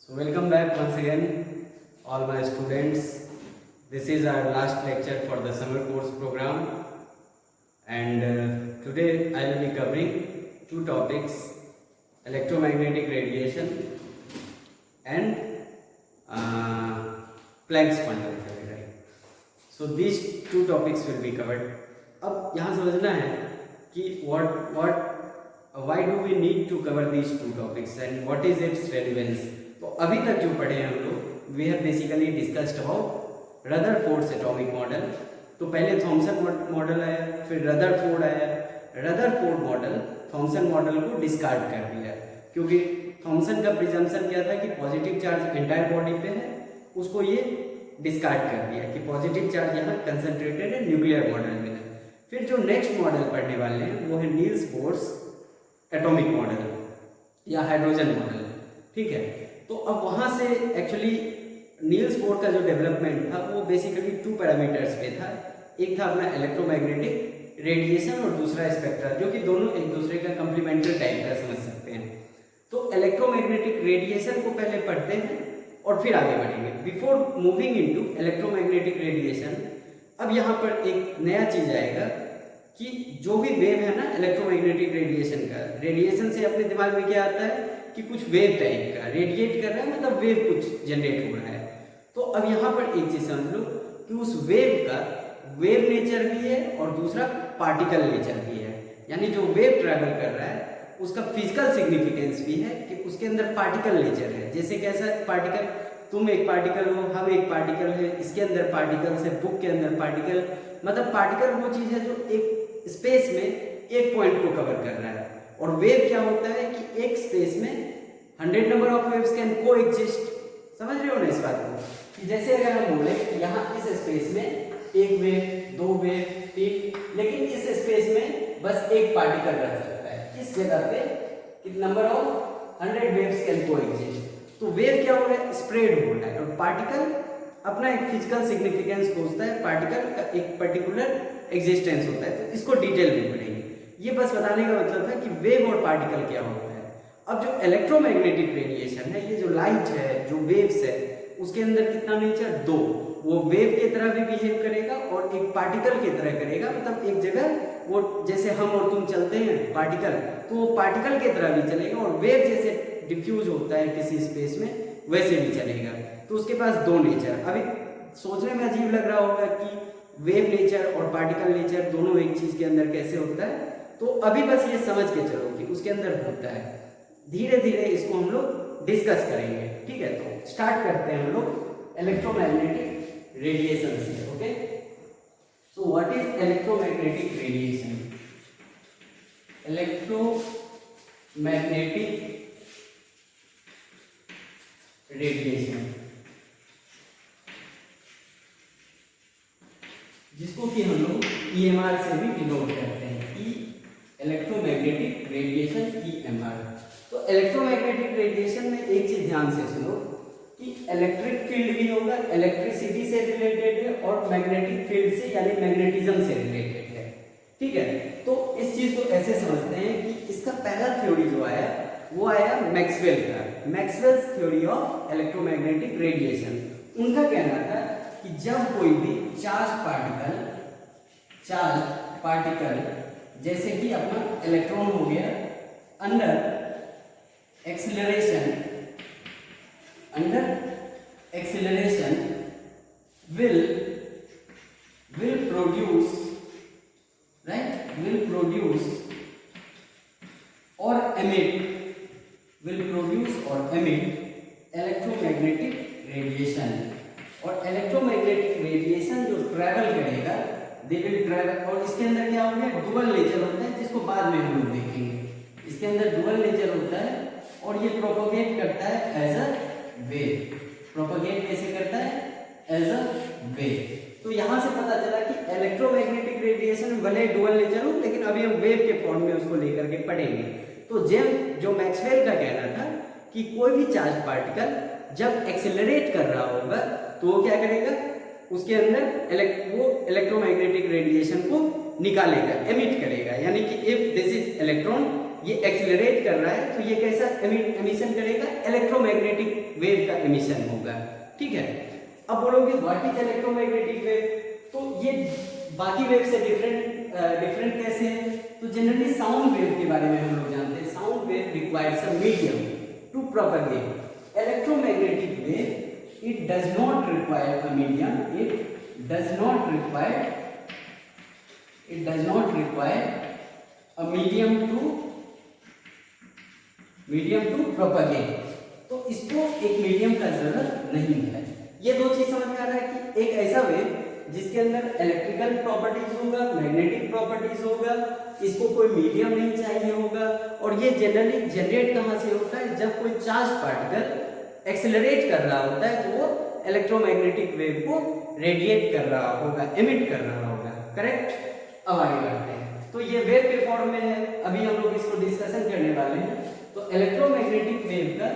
So welcome back once again all my students. This is our last lecture for the summer course program, and today I will be covering two topics: electromagnetic radiation and Planck's quantum theory, right? So these two topics will be covered. अब यहाँ समझना है कि why do we need to cover these two topics and what is its relevance. तो अभी तक जो पढ़े हैं हम लोग, we have basically discussed about Rutherford's atomic model. तो पहले थॉमसन मॉडल आया, फिर रदरफोर्ड आया. रदरफोर्ड मॉडल थॉमसन मॉडल को डिस्कार्ड कर दिया क्योंकि थॉमसन का प्रिजम्पशन क्या था कि पॉजिटिव चार्ज एंटायर बॉडी पे है, उसको ये डिस्कार्ड कर दिया कि पॉजिटिव चार्ज यहाँ कंसंट्रेटेड है न्यूक्लियर मॉडल में. फिर जो नेक्स्ट मॉडल पढ़ने वाले हैं वो है नील्स बोर्स एटॉमिक मॉडल या हाइड्रोजन मॉडल. ठीक है, तो अब वहाँ से एक्चुअली नील्स बोर का जो डेवलपमेंट था वो बेसिकली टू पैरामीटर्स पे था. एक था अपना इलेक्ट्रोमैग्नेटिक रेडिएशन और दूसरा स्पेक्ट्रा, जो कि दोनों एक दूसरे का कम्प्लीमेंट्री टाइप का समझ सकते हैं. तो इलेक्ट्रोमैग्नेटिक रेडिएशन को पहले पढ़ते हैं और फिर आगे बढ़ेंगे. Before moving into electromagnetic radiation, अब यहाँ पर एक नया चीज आएगा कि जो भी वेव है ना इलेक्ट्रोमैग्नेटिक रेडिएशन का, रेडिएशन से अपने दिमाग में क्या आता है कि कुछ वेव टाइप का रेडिएट कर रहा है, मतलब वेव कुछ जनरेट हो रहा है. तो अब यहाँ पर एक चीज समझ लो कि उस वेव का वेव नेचर भी है और दूसरा पार्टिकल नेचर भी है. यानी जो वेव ट्रैवल कर रहा है उसका फिजिकल सिग्निफिकेंस भी है कि उसके अंदर पार्टिकल नेचर है. जैसे कैसा पार्टिकल, तुम एक पार्टिकल हो, हम एक पार्टिकल है, इसके अंदर पार्टिकल्स है, बुक के अंदर पार्टिकल. मतलब पार्टिकल वो चीज है जो एक स्पेस में एक पॉइंट को कवर कर रहा है. और वेव क्या होता है कि एक स्पेस में 100 नंबर ऑफ वेव्स कैन को एग्जिस्ट. समझ रहे हो ना इस बात को, कि जैसे अगर हम बोले यहाँ इस स्पेस में एक वेव, दो वेव, तीन, लेकिन इस स्पेस में बस एक पार्टिकल रह सकता है. इस जगह पे कि नंबर ऑफ 100 वेव्स कैन को एग्जिस्ट. तो वेव क्या हो रहा है, स्प्रेड हो रहा है. और पार्टिकल अपना एक फिजिकल सिग्निफिकेंस खोजता है, पार्टिकल का एक पर्टिकुलर एग्जिस्टेंस होता है. तो इसको डिटेल में पढ़ेंगे. ये बस बताने का मतलब था कि वेव और पार्टिकल क्या होता है. अब जो इलेक्ट्रोमैग्नेटिक रेडिएशन है, ये जो लाइट है, जो वेव्स है, उसके अंदर कितना नेचर, दो. वो वेव की तरह भी बिहेव करेगा और एक पार्टिकल की तरह करेगा. मतलब एक जगह वो जैसे हम और तुम चलते हैं पार्टिकल, तो वो पार्टिकल की तरह भी चलेगा. और वेव जैसे डिफ्यूज होता है किसी स्पेस में, वैसे भी चलेगा. तो उसके पास दो नेचर. अभी सोचने में अजीब लग रहा होगा कि वेव नेचर और पार्टिकल नेचर दोनों एक चीज के अंदर कैसे होता है. तो अभी बस ये समझ के चलो कि उसके अंदर होता है. धीरे धीरे इसको हम लोग डिस्कस करेंगे. ठीक है, तो स्टार्ट करते हैं हम लोग इलेक्ट्रोमैग्नेटिक रेडिएशन से. Okay, so what is electromagnetic radiation. Electromagnetic radiation, जिसको कि हम लोग EMR से भी डिनोट करते हैं. Electromagnetic radiation EMR. तो इलेक्ट्रोमैग्नेटिक रेडिएशन में एक चीज ध्यान से सुनो कि इलेक्ट्रिक फील्ड भी होगा, इलेक्ट्रिसिटी से रिलेटेड है, और मैग्नेटिक फील्ड से यानी मैग्नेटिज्म से रिलेटेड है. ठीक है, तो इस चीज को ऐसे समझते हैं कि इसका पहला थ्योरी जो आया वो आया मैक्सवेल का, Maxwell's theory of electromagnetic radiation. उनका कहना था कि जब कोई भी चार्ज पार्टिकल जैसे कि अपना इलेक्ट्रॉन हो गया, under acceleration will produce or emit electromagnetic radiation. और इलेक्ट्रोमैग्नेटिक रेडिएशन जो ट्रैवल करेगा, दे विल ट्रैवल. और इसके अंदर क्या होता है, डुअल नेचर होता है, जिसको बाद में हम लोग देखेंगे. इसके अंदर डुअल नेचर होता है और ये प्रोपोगेट करता है एज अ वेव. प्रोपोगेट कैसे करता है, एज अ वेव. तो यहां से पता चला कि इलेक्ट्रोमैग्नेटिक रेडिएशन भले डुअल नेचर हो, लेकिन अभी हम वेव के फॉर्म में उसको लेकर के पढ़ेंगे. तो जो मैक्सवेल का कहना था कि कोई भी चार्ज पार्टिकल जब एक्सेलरेट कर रहा होगा तो वो क्या करेगा, उसके अंदर वो इलेक्ट्रोमैग्नेटिक रेडिएशन को निकालेगा, एमिट करेगा. यानी कि इफ दिस इज इलेक्ट्रॉन ये एक्सेलरेट कर रहा है तो ये कैसा एमिशन करेगा, इलेक्ट्रोमैग्नेटिक वेव का एमिशन होगा, ठीक है। अब बोलोगे व्हाट इज इलेक्ट्रोमैग्नेटिक वेव, तो ये बाकी वेव से डिफरेंट कैसे है, तो जनरली साउंड वेव के बारे में हम लोग जानते हैं, sound wave requires a medium to propagate, electromagnetic wave it does not require a medium, it does not require a medium to propagate, तो इसको एक मीडियम का जरूरत नहीं है। ये दो चीज समझ में आ रहा है कि एक ऐसा वेव जिसके अंदर इलेक्ट्रिकल प्रॉपर्टीज होगा, मैग्नेटिक प्रॉपर्टीज होगा, इसको कोई मीडियम नहीं चाहिए होगा, और ये जनरली जनरेट कहाँ से होता है, जब कोई चार्ज पार्टिकल एक्सेलरेट कर रहा होता है तो वो इलेक्ट्रोमैग्नेटिक वेव को रेडिएट कर रहा होगा, एमिट कर रहा होगा, करेक्ट। अब आगे बढ़ते हैं, तो ये वेव के फॉर्म में है, अभी हम लोग इसको डिस्कशन करने वाले हैं। तो इलेक्ट्रोमैग्नेटिक वेव का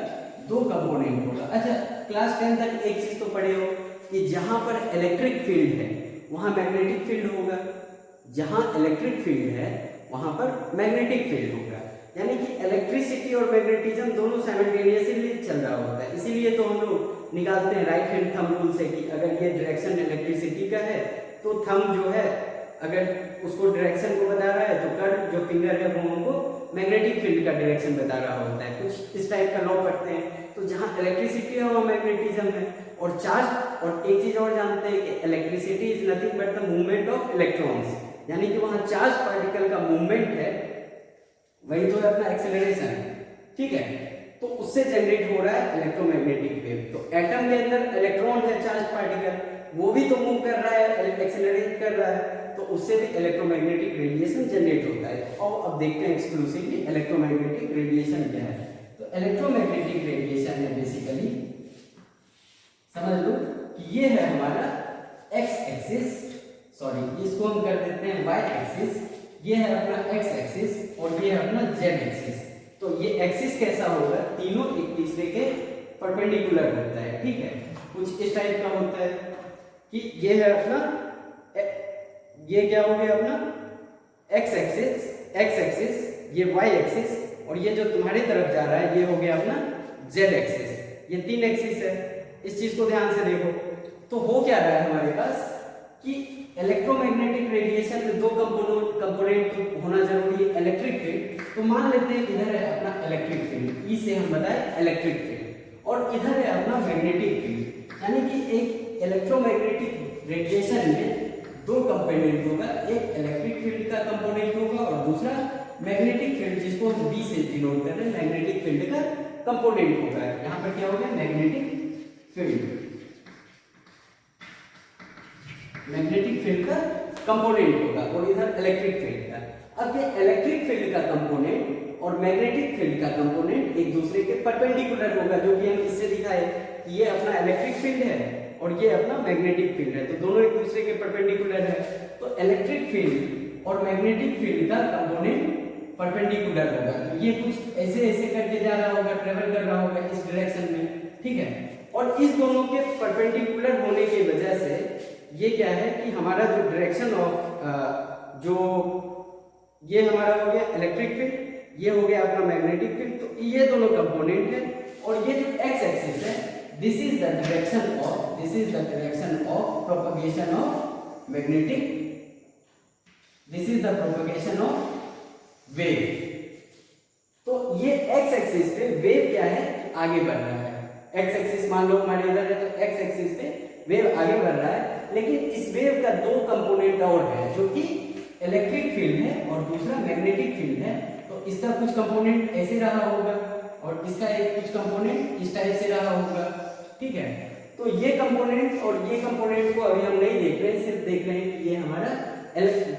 दो कंपोनेंट होगा। अच्छा, क्लास 10 तक एक चीज तो पढ़े हो कि जहां पर इलेक्ट्रिक फील्ड है वहां मैग्नेटिक फील्ड होगा, जहां इलेक्ट्रिक फील्ड है वहां पर मैग्नेटिक फील्ड होगा, यानी कि इलेक्ट्रिसिटी और मैग्नेटिज्म दोनों साइमल्टेनियसली चल रहा होता है। इसीलिए तो हम लोग निकालते हैं राइट हैंड थंब रूल से कि अगर ये डायरेक्शन इलेक्ट्रिसिटी का है तो थंब जो है अगर उसको डायरेक्शन को बता रहा है तो कर्व जो फिंगर है वो हमको मैग्नेटिक फील्ड का डायरेक्शन बता रहा होता है, कुछ इस टाइप का लॉ पढ़ते हैं। तो जहां इलेक्ट्रिसिटी है वहां मैग्नेटिज्म है, और चार्ज, और एक चीज और जानते हैं कि electricity is nothing but the movement of electrons, यानी कि वहां चार्ज पार्टिकल का मूवमेंट है, वही तो है अपना एक्सेलरेशन, ठीक है। तो उससे जनरेट हो रहा है इलेक्ट्रोमैग्नेटिक वेव। तो एटम के अंदर इलेक्ट्रॉन है, चार्ज पार्टिकल, वो भी तो मूव कर रहा है, एक्सेलरेट कर रहा है, तो उससे भी इलेक्ट्रोमैग्नेटिक रेडिएशन जनरेट होता है। और अब देखते हैं एक्सक्लूसिवली इलेक्ट्रोमैग्नेटिक रेडिएशन क्या है। तो इलेक्ट्रोमैग्नेटिक रेडिएशन है बेसिकली, समझ लो कि ये है हमारा एक्स एक्सिस, सॉरी इसको हम कर देते हैं वाई एक्सिस, ये है अपना एक्स एक्सिस और ये है अपना जेड एक्सिस। तो ये एक्सिस कैसा होगा, तीनों एक दूसरे के परपेंडिकुलर होता है, ठीक है। कुछ इस टाइप का होता है कि ये है अपना, ये क्या हो गया अपना एक्स एक्सिस, ये वाई एक्सिस, और ये जो तुम्हारी तरफ जा रहा है ये हो गया अपना जेड एक्सिस। ये तीन एक्सिस है, इस चीज को ध्यान से देखो। तो हो क्या रहा है हमारे पास कि इलेक्ट्रोमैग्नेटिक रेडिएशन में दो कंपोनेंट होना जरूरी है, इलेक्ट्रिक फील्ड। तो मान लेते हैं इधर है अपना इलेक्ट्रिक फील्ड, ई से हम बताए इलेक्ट्रिक फील्ड, और इधर है अपना मैग्नेटिक फील्ड, यानी कि एक इलेक्ट्रोमैग्नेटिक रेडिएशन में दो कंपोनेंट होगा, एक इलेक्ट्रिक फील्ड का कंपोनेंट होगा और दूसरा मैग्नेटिक फील्ड, जिसको हम बी से डिनोट कर रहे हैं, मैग्नेटिक फील्ड का कंपोनेंट होगा। यहाँ पर क्या हो गया, मैग्नेटिक फील्ड का कंपोनेंट होगा, और इधर इलेक्ट्रिक फील्ड का। अब ये इलेक्ट्रिक फील्ड का कंपोनेंट और मैग्नेटिक फील्ड का कंपोनेंट एक दूसरे के परपेंडिकुलर होगा, जो कि हम इससे दिखाए कि ये अपना इलेक्ट्रिक फील्ड है और ये अपना मैग्नेटिक फील्ड है, तो दोनों एक दूसरे के परपेंडिकुलर है। तो इलेक्ट्रिक फील्ड और मैग्नेटिक फील्ड का कंपोनेंट परपेंडिकुलर होगा, तो ये कुछ ऐसे ऐसे करके जा रहा होगा, ट्रेवल कर रहा होगा इस डायरेक्शन में, ठीक है। और इस दोनों के परपेंडिकुलर होने की वजह से ये क्या है कि हमारा जो डायरेक्शन ऑफ जो ये हमारा हो गया इलेक्ट्रिक फील्ड, ये हो गया अपना मैग्नेटिक फील्ड, तो ये दोनों कंपोनेंट है। और ये जो एक्स एक्सिस है, this is the direction of propagation of magnetic, this is the propagation of wave। तो ये x एक्सिस पे वेव क्या है, आगे बढ़ रहा है। x एक्सिस मान लो हमारे इधर है, तो x एक्सिस पे वेव आगे बढ़ रहा है, लेकिन इस वेव का दो कंपोनेंट और है, जो कि इलेक्ट्रिक फील्ड है और दूसरा मैग्नेटिक फील्ड है। तो इसका कुछ कंपोनेंट ऐसे रहा होगा और इसका एक कुछ कंपोनेंट इस टाइप से रहा होगा, ठीक है। तो ये कंपोनेंट और ये कंपोनेंट को अभी हम नहीं देख रहे हैं, सिर्फ देख रहे हैं कि ये हमारा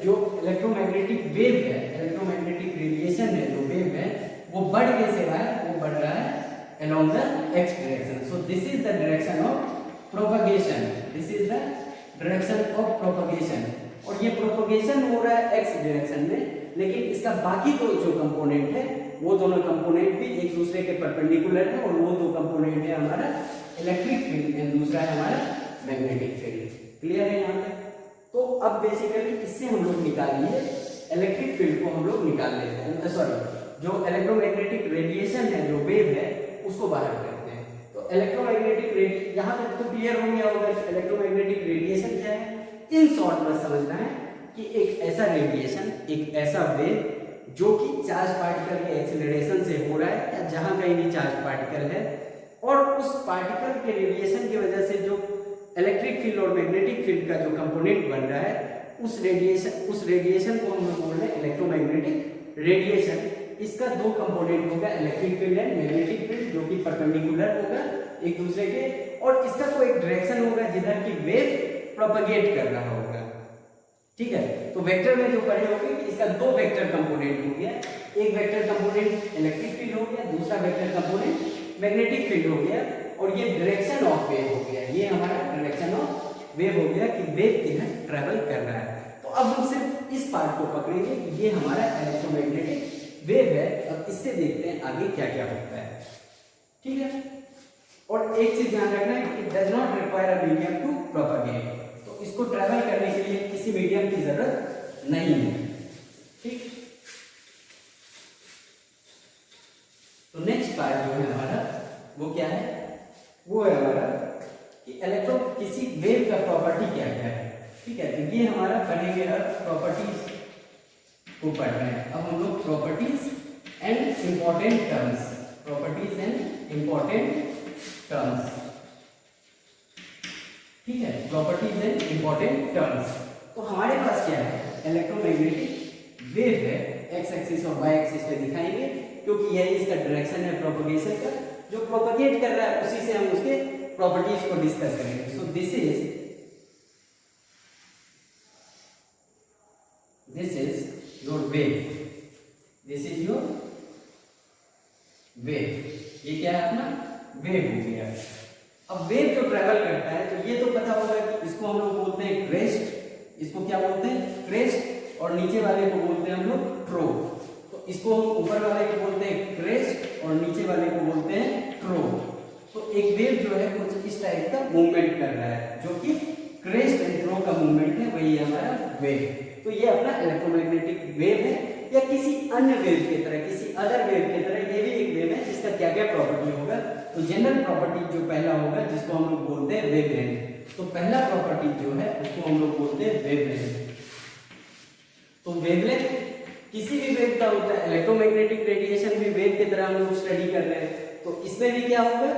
जो इलेक्ट्रोमैग्नेटिक वेव है, इलेक्ट्रोमैग्नेटिक रेडिएशन है, जो वेव है वो बढ़ कैसे रहा है, वो बढ़ रहा है along the x direction। So this is the direction of propagation, this is the direction of propagation। और ये प्रोपगेशन हो रहा है x डायरेक्शन में, लेकिन इसका बाकी दो जो कंपोनेंट है वो दोनों कंपोनेंट भी एक दूसरे के परपेंडिकुलर है, और वो दो कंपोनेंट है हमारा इलेक्ट्रिक फील्ड एंड दूसरा है हमारा मैग्नेटिक फील्ड। क्लियर है यहाँ तक? तो अब बेसिकली इससे हम लोग निकालिए इलेक्ट्रिक फील्ड को हम लोग निकाल लेते हैं, सॉरी जो इलेक्ट्रोमैग्नेटिक रेडिएशन है, जो वेव है, उसको बाहर करते हैं। तो इलेक्ट्रोमैग्नेटिक रेडिएशन, यहाँ तक तो क्लियर हो गया होगा इलेक्ट्रोमैग्नेटिक रेडिएशन क्या है। इन शॉर्ट में समझना है कि एक ऐसा रेडिएशन, एक ऐसा वेव जो कि चार्ज पार्टिकल के एक्सेलरेशन से हो रहा है, या जहां कहीं भी चार्ज पार्टिकल है, और उस पार्टिकल के रेडिएशन की वजह से जो इलेक्ट्रिक फील्ड और मैग्नेटिक फील्ड का जो कंपोनेंट बन रहा है, उस रेडिएशन को हम बोल रहे हैं इलेक्ट्रोमैग्नेटिक रेडिएशन। इसका दो कंपोनेंट होगा, electric field and magnetic field, जो कि परपेंडिकुलर होगा एक दूसरे के, और इसका कोई एक डायरेक्शन होगा जिधर की वेव प्रोपगेट कर रहा होगा। ठीक है, तो वेक्टर में जो पढ़े होंगे कि इसका दो वेक्टर कंपोनेंट हो गया, एक वेक्टर कंपोनेंट इलेक्ट्रिक फील्ड हो गया, दूसरा वेक्टर कंपोनेंट मैग्नेटिक फील्ड हो गया, और ये डायरेक्शन ऑफ वेव हो गया। ये हमारा डायरेक्शन ऑफ वेव हो गया कि वेव किधर ट्रेवल कर रहा है। तो अब हम सिर्फ इस पार्ट को पकड़ेंगे कि ये हमारा इलेक्ट्रोमैग्नेटिक वेव है। अब इससे देखते हैं आगे क्या क्या होता है। ठीक है, और एक चीज ध्यान रखना है, it does not require a medium to propagate. तो इसको ट्रेवल करने के लिए किसी मीडियम की जरूरत नहीं है। ठीक, तो नेक्स्ट पार्ट जो है हमारा वो क्या है, वो है हमारा कि किसी वेव का प्रॉपर्टी क्या क्या है। ठीक है, तो ये हमारा पढ़ेंगे अब प्रॉपर्टीज को पढ़ रहे हैं। अब हम लोग properties and important terms, properties and important terms. ठीक है, प्रॉपर्टीज एंड इंपॉर्टेंट टर्म्स। तो हमारे पास क्या है, इलेक्ट्रोमैग्नेटिक वेव है, एक्स एक्सिस और वाई एक्सिस पे दिखाएंगे, क्योंकि यही इसका डायरेक्शन है प्रोपगेशन का। जो प्रोपगेट कर रहा है उसी से हम उसके प्रॉपर्टीज को डिस्कस करेंगे। So this is your wave, this is your wave. ये क्या है, अपना वेव हो गया। अब वेव जो ट्रेवल करता है, तो ये तो पता होगा कि इसको हम लोग बोलते हैं क्रेस्ट, इसको क्या बोलते हैं क्रेस्ट, और नीचे वाले को बोलते हैं हम लोग ट्रो। तो इसको हम ऊपर वाले को बोलते हैं क्रेस्ट और नीचे वाले को बोलते हैं ट्रो। तो एक वेव जो है कुछ इस टाइप का मूवमेंट कर रहा है, जो कि क्रेस्ट एंड ट्रो का मूवमेंट है, वही हमारा वेव। तो ये अपना इलेक्ट्रोमैग्नेटिक वेव है, या किसी अन्य वेव की तरह, किसी अदर वेव की तरह ये भी एक वेव है, जिसका क्या क्या प्रॉपर्टी होगा। तो जनरल प्रॉपर्टी जो पहला होगा, जिसको हम लोग बोलते हैं वेवलेंथ। तो पहला प्रॉपर्टी जो है उसको हम लोग बोलते हैं वेवलेंथ। तो वेवलेंथ किसी भी वेव का होता है, इलेक्ट्रोमैग्नेटिक रेडिएशन भी वेव की तरह हम लोग स्टडी कर रहे हैं। तो इसमें भी क्या होगा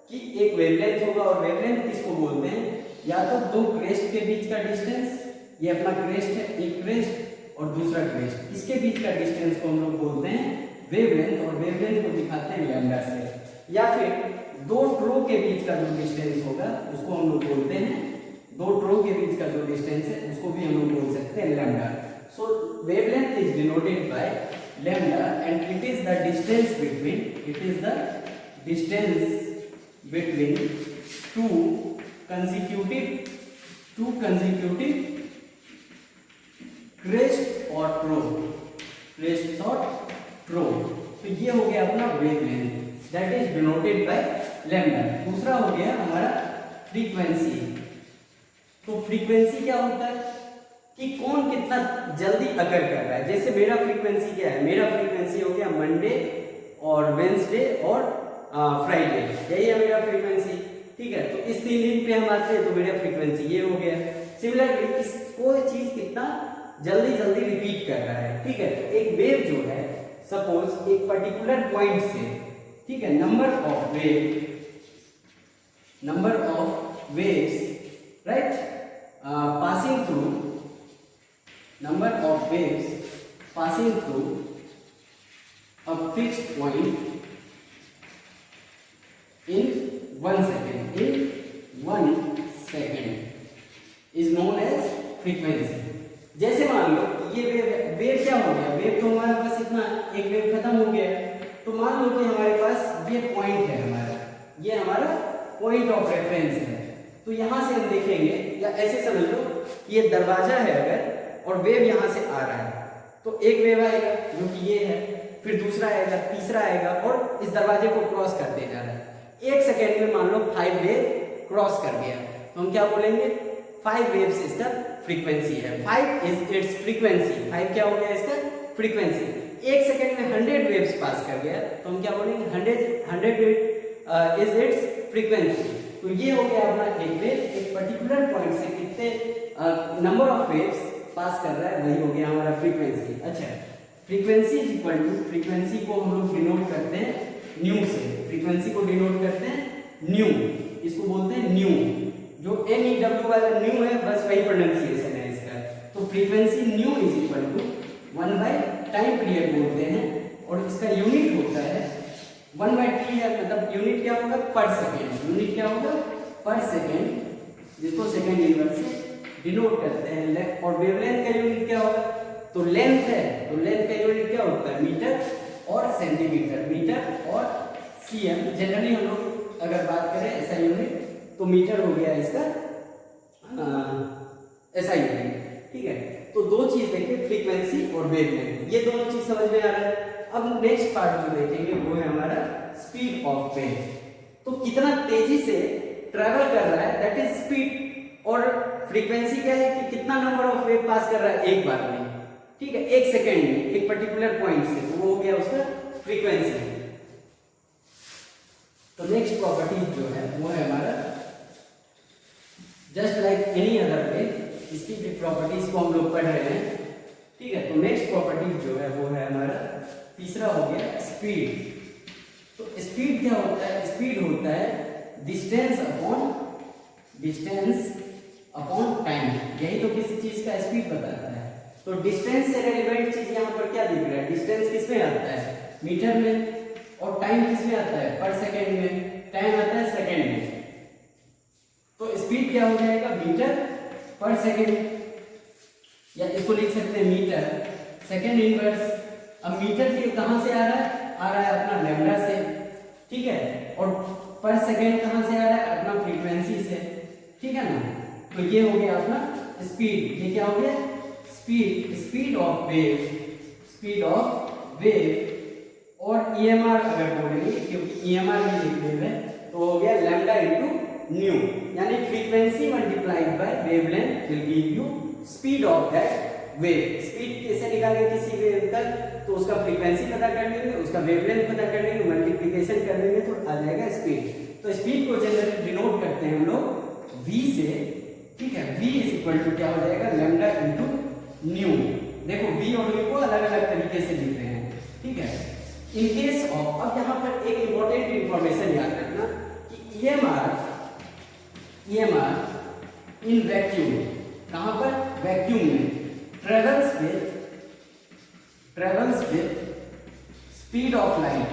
कि एक वेवलेंथ होगा, और वेवलेंथ किसको बोलते हैं, या तो दो क्रेस्ट के बीच का डिस्टेंस, ये अपना क्रेस्ट है, एक क्रेस्ट और दूसरा क्रेस्ट, इसके बीच का डिस्टेंस को हम लोग बोलते हैं वेवलेंथ, और वेवलेंथ को दिखाते हैं लैम्डा से। या फिर दो ट्रो के बीच का जो डिस्टेंस होगा उसको हम लोग बोलते हैं, दो ट्रो के बीच का जो डिस्टेंस है उसको भी हम लोग बोल सकते हैं lambda. So wavelength is denoted by lambda, and it is the distance between two consecutive crest और ट्रो। तो ये हो गया अपना wavelength, that is denoted by lambda. दूसरा हो गया हमारा फ्रीक्वेंसी। तो फ्रीक्वेंसी क्या होता है कि कौन कितना जल्दी अकर कर रहा है। जैसे मेरा फ्रीक्वेंसी क्या है, मेरा फ्रीक्वेंसी हो गया मंडे और वेंसडे और फ्राइडे, यही है मेरा फ्रीक्वेंसी। ठीक है, तो इस 3 दिन पे हम आते हैं, तो मेरा फ्रीक्वेंसी ये हो गया। सिमिलरली कोई चीज कितना जल्दी रिपीट कर रहा है। ठीक है, तो एक वेव जो है, सपोज एक पर्टिकुलर पॉइंट से, ठीक है, number of waves right passing through, number of waves passing through a fixed point in 1 second is known as frequency। जैसे मान लो ये वेव क्या हो गया, वेव तो हमारे पास इतना, एक वेव खत्म हो गया। तो मान लो कि हमारे पास ये पॉइंट है हमारा, ये हमारा पॉइंट ऑफ रेफरेंस है। तो यहां से हम देखेंगे, या ऐसे समझ लो कि ये दरवाजा है अगर, और वेव यहां से आ रहा है, तो एक वेव आएगा जो कि ये है, फिर दूसरा आएगा, तीसरा आएगा, और इस दरवाजे को क्रॉस करते जा रहा है। 1 सेकेंड में मान लो 5 वेव क्रॉस कर गया, तो हम क्या बोलेंगे, 5 वेव्स इसका फ्रीक्वेंसी है। 5 इज इट्स फ्रीक्वेंसी, 5 क्या हो गया इसका फ्रीक्वेंसी। 1 सेकंड में 100 वेव्स पास कर गया तो हम क्या बोलेंगे 100 इज इट्स फ्रीक्वेंसी। तो ये हो गया अपना एक वेव एक पर्टिकुलर पॉइंट से कितने नंबर ऑफ वेव्स पास कर रहा है, वही हो गया हमारा फ्रीक्वेंसी। अच्छा, frequency is equal to, frequency को हम लोग डिनोट करते हैं न्यू से, फ्रीक्वेंसी को डिनोट करते हैं न्यू, इसको बोलते हैं न्यू। जो NEW वाला न्यू है बस वही प्रोनाउंसिएशन है इसका। तो frequency nu is equal to 1/टाइम पीरियड बोलते हैं, और इसका यूनिट होता है 1/t है, मतलब यूनिट क्या होगा पर सेकेंड, यूनिट क्या होगा पर सेकेंड, जिसको सेकेंड इनवर्स से डिनोट करते हैं। और वेवलेंथ का यूनिट क्या होगा, तो लेंथ है तो लेंथ का यूनिट क्या होता है मीटर और सेंटीमीटर, मीटर और cm। जनरली हम लोग अगर बात करें ऐसा यूनिट तो मीटर हो गया इसका ऐसा यूनिट, ठीक है। तो दो चीज देखिए फ्रीक्वेंसी और वेवलेंथ, ये दोनों चीज समझ में आ रहा है। अब नेक्स्ट पार्ट जो देखेंगे वो है हमारा स्पीड ऑफ वेव। तो कितना तेजी से ट्रैवल कर रहा है दैट इज स्पीड, और फ्रीक्वेंसी क्या है कि कितना नंबर ऑफ वेव पास कर रहा है एक बार में, ठीक है, 1 सेकेंड में एक पर्टिकुलर पॉइंट से, तो वो हो गया उसका फ्रीक्वेंसी। तो नेक्स्ट प्रॉपर्टी जो है वो है हमारा just like any other wave, इसकी भी प्रॉपर्टीज को हम लोग पढ़ रहे हैं, ठीक है। तो नेक्स्ट प्रॉपर्टी जो है वो है हमारा तीसरा हो गया स्पीड। तो स्पीड क्या होता है, स्पीड होता है डिस्टेंस अपॉन टाइम, यही तो किसी चीज का स्पीड बताता है। तो डिस्टेंस से रेलेवेंट चीज यहाँ पर क्या दिख रहा है, डिस्टेंस किसमें आता है मीटर में, और टाइम किसमें आता है पर सेकेंड में, टाइम आता है सेकेंड में। तो स्पीड क्या हो जाएगा मीटर पर सेकेंड, या इसको लिख सकते हैं मीटर सेकेंड इनवर्स। अब मीटर के कहां से आ रहा है अपना लैम्डा से, ठीक है, और पर सेकेंड कहां से आ रहा है अपना फ्रीक्वेंसी से, ठीक है ना। तो ये हो गया अपना स्पीड, ये क्या हो गया स्पीड ऑफ वेव। और EMR अगर बोलेंगे, क्योंकि EMR भी एक वेव है, तो हो गया लैम्डा इनटू न्यू, यानी frequency multiplied by wavelength will give you speed of that wave. Speed कैसे निकालेंगे किसी वेव का, तो उसका फ्रीक्वेंसी पता कर लेंगे, उसका वेवलेंथ पता कर लेंगे, मल्टीप्लिकेशन कर लेंगे तो आ जाएगा स्पीड। तो स्पीड को जनरली डिनोट करते हैं हम लोग v से, ठीक है। v इज इक्वल टू क्या हो जाएगा लैम्डा इनटू न्यू। देखो v और न्यू को अलग अलग तरीके से लिख रहे हैं, ठीक है। इन केस ऑफ, अब यहाँ पर एक इंपॉर्टेंट इंफॉर्मेशन याद रखना कि EMR इन वैक्यूम, कहां पर वैक्यूम में travels with speed of light.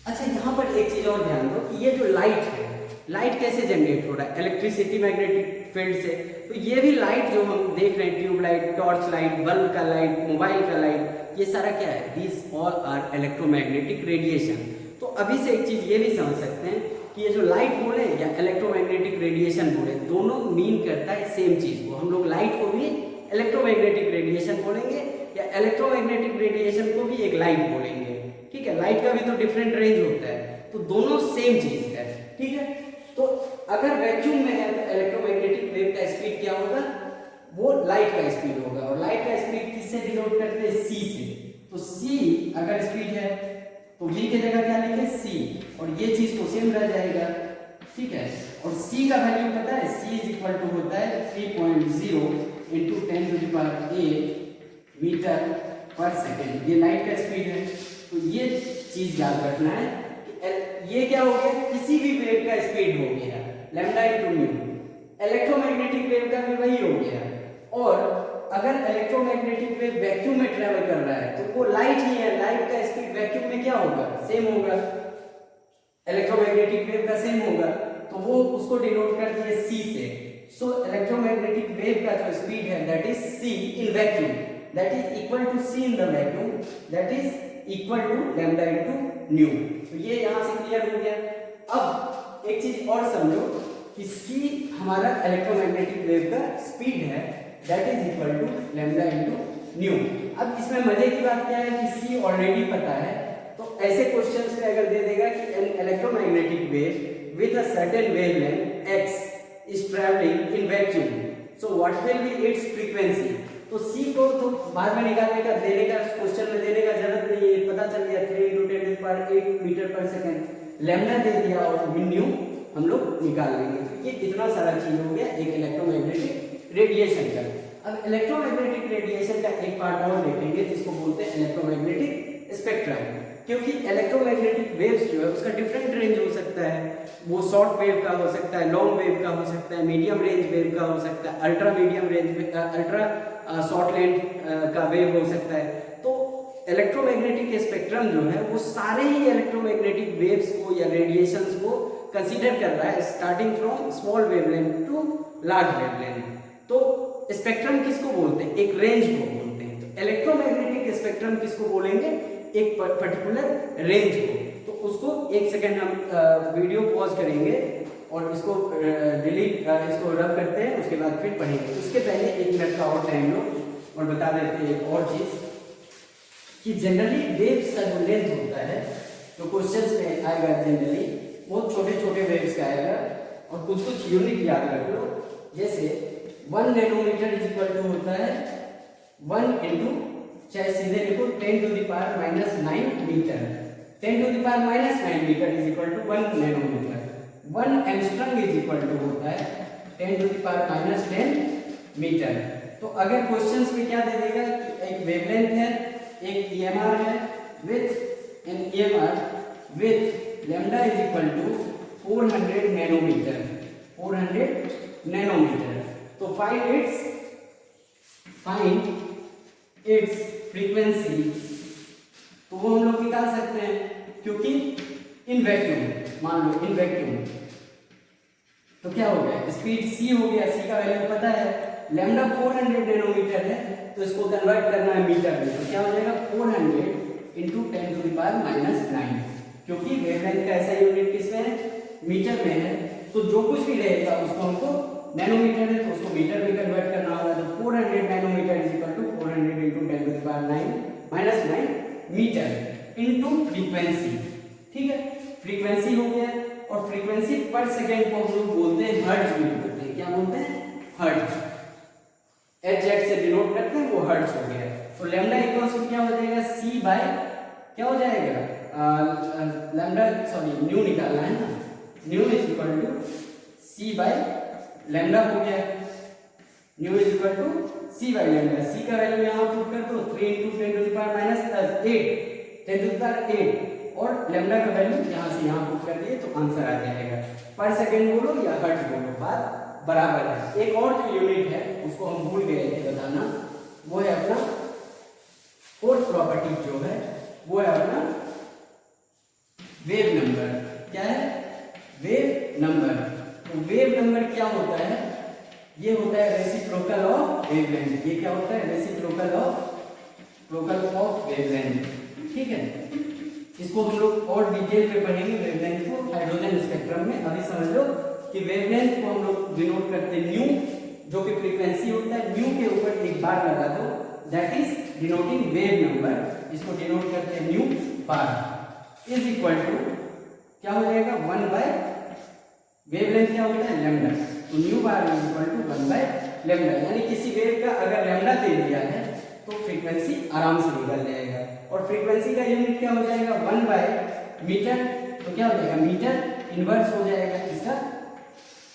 अच्छा, यहां पर एक चीज और ध्यान दो कि ये जो लाइट है, लाइट कैसे जनरेट हो रहा है इलेक्ट्रिसिटी मैग्नेटिक फील्ड से। तो ये भी लाइट जो हम देख रहे हैं, tube light, torch light, bulb का लाइट, मोबाइल का लाइट, ये सारा क्या है, this all are electromagnetic radiation. तो अभी से एक चीज ये भी समझ सकते हैं कि ये जो लाइट बोले या इलेक्ट्रोमैग्नेटिक रेडिएशन बोले, दोनों मीन करता है सेम चीज को। हम लोग लाइट को भी इलेक्ट्रोमैग्नेटिक रेडिएशन बोलेंगे या इलेक्ट्रोमैग्नेटिक रेडिएशन को भी एक लाइट बोलेंगे, ठीक है। लाइट का भी तो डिफरेंट रेंज होता है, तो दोनों सेम चीज है, ठीक है। तो अगर वैक्यूम में है तो इलेक्ट्रोमैग्नेटिक वेव का स्पीड क्या होगा, वो लाइट का स्पीड होगा, और लाइट का स्पीड किससे डिनोट करते हैं c से। तो c अगर स्पीड है तो v की जगह क्या लिखे c, और ये चीज तो सेम रह जाएगा, ठीक है। और c का वैल्यू पता है, c इज इक्वल टू होता है 3.0 into 10⁸ मीटर पर सेकेंड, ये लाइट का स्पीड है। तो ये चीज याद रखना है कि ये क्या हो गया, किसी भी वेव का स्पीड हो गया lambda into new, electromagnetic wave का भी वही हो गया। और अगर इलेक्ट्रोमैग्नेटिक वेव वैक्यूम में ट्रेवल कर रहा है तो वो लाइट ही है, लाइट का स्पीड वैक्यूम में क्या होगा, सेम होगा, इलेक्ट्रोमैग्नेटिक वेव का सेम होगा, तो वो उसको डिनोट कर दिए c से। सो इलेक्ट्रोमैग्नेटिक वेव का जो स्पीड है that is c in vacuum, that is equal to c in the vacuum, that is equal to lambda into nu. तो ये यहां से क्लियर हो गया। अब एक चीज और समझो कि c हमारा इलेक्ट्रोमैग्नेटिक वेव का स्पीड है, that is equal to lambda into nu. अब इसमें मजे की बात क्या है कि c ऑलरेडी पता है, तो ऐसे क्वेश्चंस में अगर दे देगा कि N electromagnetic wave with a certain wavelength x is traveling in vacuum, so what will be its frequency, तो सी को तो बाद में निकालने का, देने का, क्वेश्चन में देने का जरूरत नहीं है, पता चल गया 3 × 10⁸ मीटर पर सेकंड। लैम्डा दे दिया और न्यू हम लोग निकाल लेंगे। तो ये इतना सारा चीज हो गया एक इलेक्ट्रोमैग्नेटिक रेडिएशन का। अब इलेक्ट्रोमैग्नेटिक रेडिएशन का एक पार्ट और देखेंगे जिसको बोलते हैं इलेक्ट्रोमैग्नेटिक स्पेक्ट्रम, क्योंकि इलेक्ट्रोमैग्नेटिक वेव्स जो है उसका डिफरेंट रेंज हो सकता है। वो शॉर्ट वेव का हो सकता है, लॉन्ग वेव का हो सकता है, मीडियम रेंज वेव का हो सकता है, ultra medium range, ultra short length का वेव हो सकता है। तो इलेक्ट्रोमैग्नेटिक स्पेक्ट्रम जो है वो सारे ही इलेक्ट्रोमैग्नेटिक वेव्स को या रेडिएशंस को कंसीडर कर रहा है, starting from small wavelength to large wavelength. तो स्पेक्ट्रम किसको बोलते हैं? एक रेंज को बोलते हैं। तो इलेक्ट्रोमैग्नेटिक स्पेक्ट्रम किसको बोलेंगे? एक पर्टिकुलर रेंज को। तो उसको एक सेकंड हम वीडियो पॉज करेंगे और इसको डिलीट, इसको रब करते हैं, उसके बाद फिर पढ़ेंगे। उसके पहले 1 मिनट का और टाइम लो और बता देते हैं एक और चीज कि जनरली वेव्स का जो लेंथ होता है, तो क्वेश्चंस में आएगा जनरली बहुत छोटे छोटे वेव्स का आएगा, और कुछ कुछ यूनिट याद रख लो। जैसे 1 नैनोमीटर इज इक्वल टू होता है 1 इंटू, चाहे सीधे लिखो 10⁻⁹ metre. 10⁻⁹ metre is equal to 1 nanometre. 1 angstrom is equal to होता है 10⁻⁻10 मीटर। तो अगर क्वेश्चंस में क्या दे देगा कि एक वेवलेंथ है, एक EMR है with an EMR with lambda is equal to 400 nanometre, 400 nanometre. तो फाइंड इट्स फ्रीक्वेंसी, तो वो हम लोग निकाल सकते हैं, क्योंकि इन वैक्यूम, मान लो इन वैक्यूम, तो क्या हो गया? स्पीड c हो गया, c का वैल्यू पता है, लैम्डा 400 नैनोमीटर है, तो इसको कन्वर्ट करना है मीटर में, तो क्या हो जाएगा 400 इंटू 10⁻⁹, क्योंकि वेवलेंथ का ऐसा यूनिट किसमें है? मीटर में है। तो जो कुछ भी रहेगा उसको हमको, नैनोमीटर है तो उसको मीटर में कन्वर्ट करना होगा। तो 400 nanometre is equal to 400 into 10⁻⁹ metre into frequency. ठीक है, फ्रीक्वेंसी हो गया। और फ्रीक्वेंसी पर सेकेंड को हम लोग बोलते हैं हर्ट्ज में बोलते हैं। क्या बोलते हैं? हर्ट्ज। HZ से डिनोट करते हैं, वो हर्ट्ज हो गया। तो लैम्डा इक्वल्स टू क्या हो जाएगा? c बाय क्या हो जाएगा? लैम्डा, सॉरी न्यू निकालना है ना, nu is equal to c by lambda हो गया। Nu is equal to c by lambda. c का वैल्यू यहां पुट कर दो 3 इंटू 10⁻⁸ और लैम्डा का वैल्यू यहां से यहां पुट कर दिए तो आंसर आ जाएगा। पर सेकंड बोलो या हर्ट्ज बोलो, बात बराबर है। एक और जो यूनिट है उसको हम भूल गए थे बताना, वो है अपना फोर्थ प्रॉपर्टी जो है वो है अपना वेव नंबर। क्या है? Wave number. तो वेव नंबर क्या होता है? ये होता है रेसिप्रोकल ऑफ वेवलेंथ। ये क्या होता है? Reciprocal of wavelength. ठीक है, इसको हम लोग और डिटेल में पढ़ेंगे वेवलेंथ को हाइड्रोजन स्पेक्ट्रम में। अभी समझ लो कि वेवलेंथ को हम लोग डिनोट करते हैं न्यू, जो कि फ्रीक्वेंसी होता है। न्यू के ऊपर एक बार लगा दो, that is denoting wave number. इसको डिनोट करते हैं nu bar is equal to क्या हो जाएगा? 1 बाय वेवलेंथ क्या होता है? लैम्डा। तो nu bar is equal to 1 by lambda. यानी किसी वेव का अगर लैम्डा दे दिया है तो फ्रीक्वेंसी आराम से निकल जाएगा। और फ्रीक्वेंसी का यूनिट क्या हो जाएगा? 1 बाय मीटर। तो क्या हो जाएगा? मीटर इनवर्स हो जाएगा इसका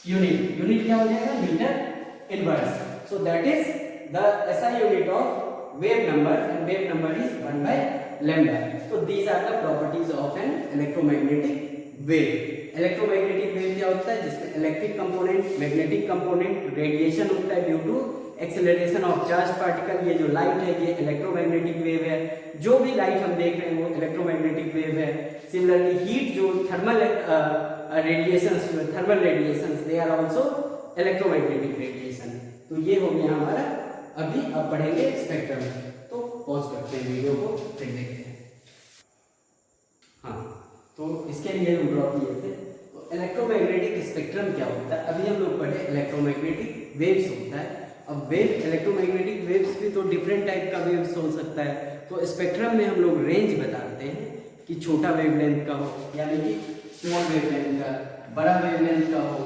यूनिट क्या हो जाएगा? Metre inverse. So that is the SI unit of wave number, and wave number is 1 by lambda. तो these are the properties of an electromagnetic wave. Electromagnetic wave क्या होता है? जिसमें electric component, magnetic component, radiation होता है due to acceleration of charge particle. ये जो light है ये इलेक्ट्रोमैग्नेटिक वेव है। जो भी लाइट हम देख रहे हैं वो इलेक्ट्रोमैग्नेटिक वेव है। सिमिलरली हीट जो thermal radiations they are also electromagnetic radiation. तो ये हो गया हमारा। अभी अब पढ़ेंगे स्पेक्ट्रम। तो पॉज करते हैं वीडियो को, फिर देखते हैं। हाँ, तो इसके लिए हम ड्रॉ किए थे। तो इलेक्ट्रोमैग्नेटिक स्पेक्ट्रम क्या होता है? अभी हम लोग पढ़े इलेक्ट्रोमैग्नेटिक वेव्स होता है। अब वेव, इलेक्ट्रोमैग्नेटिक वेव्स भी तो डिफरेंट टाइप का वेव्स हो सकता है। तो स्पेक्ट्रम में हम लोग रेंज बताते हैं कि छोटा वेवलेंथ का हो, यानी कि स्मॉल वेवलेंथ का, बड़ा वेवलेंथ का हो।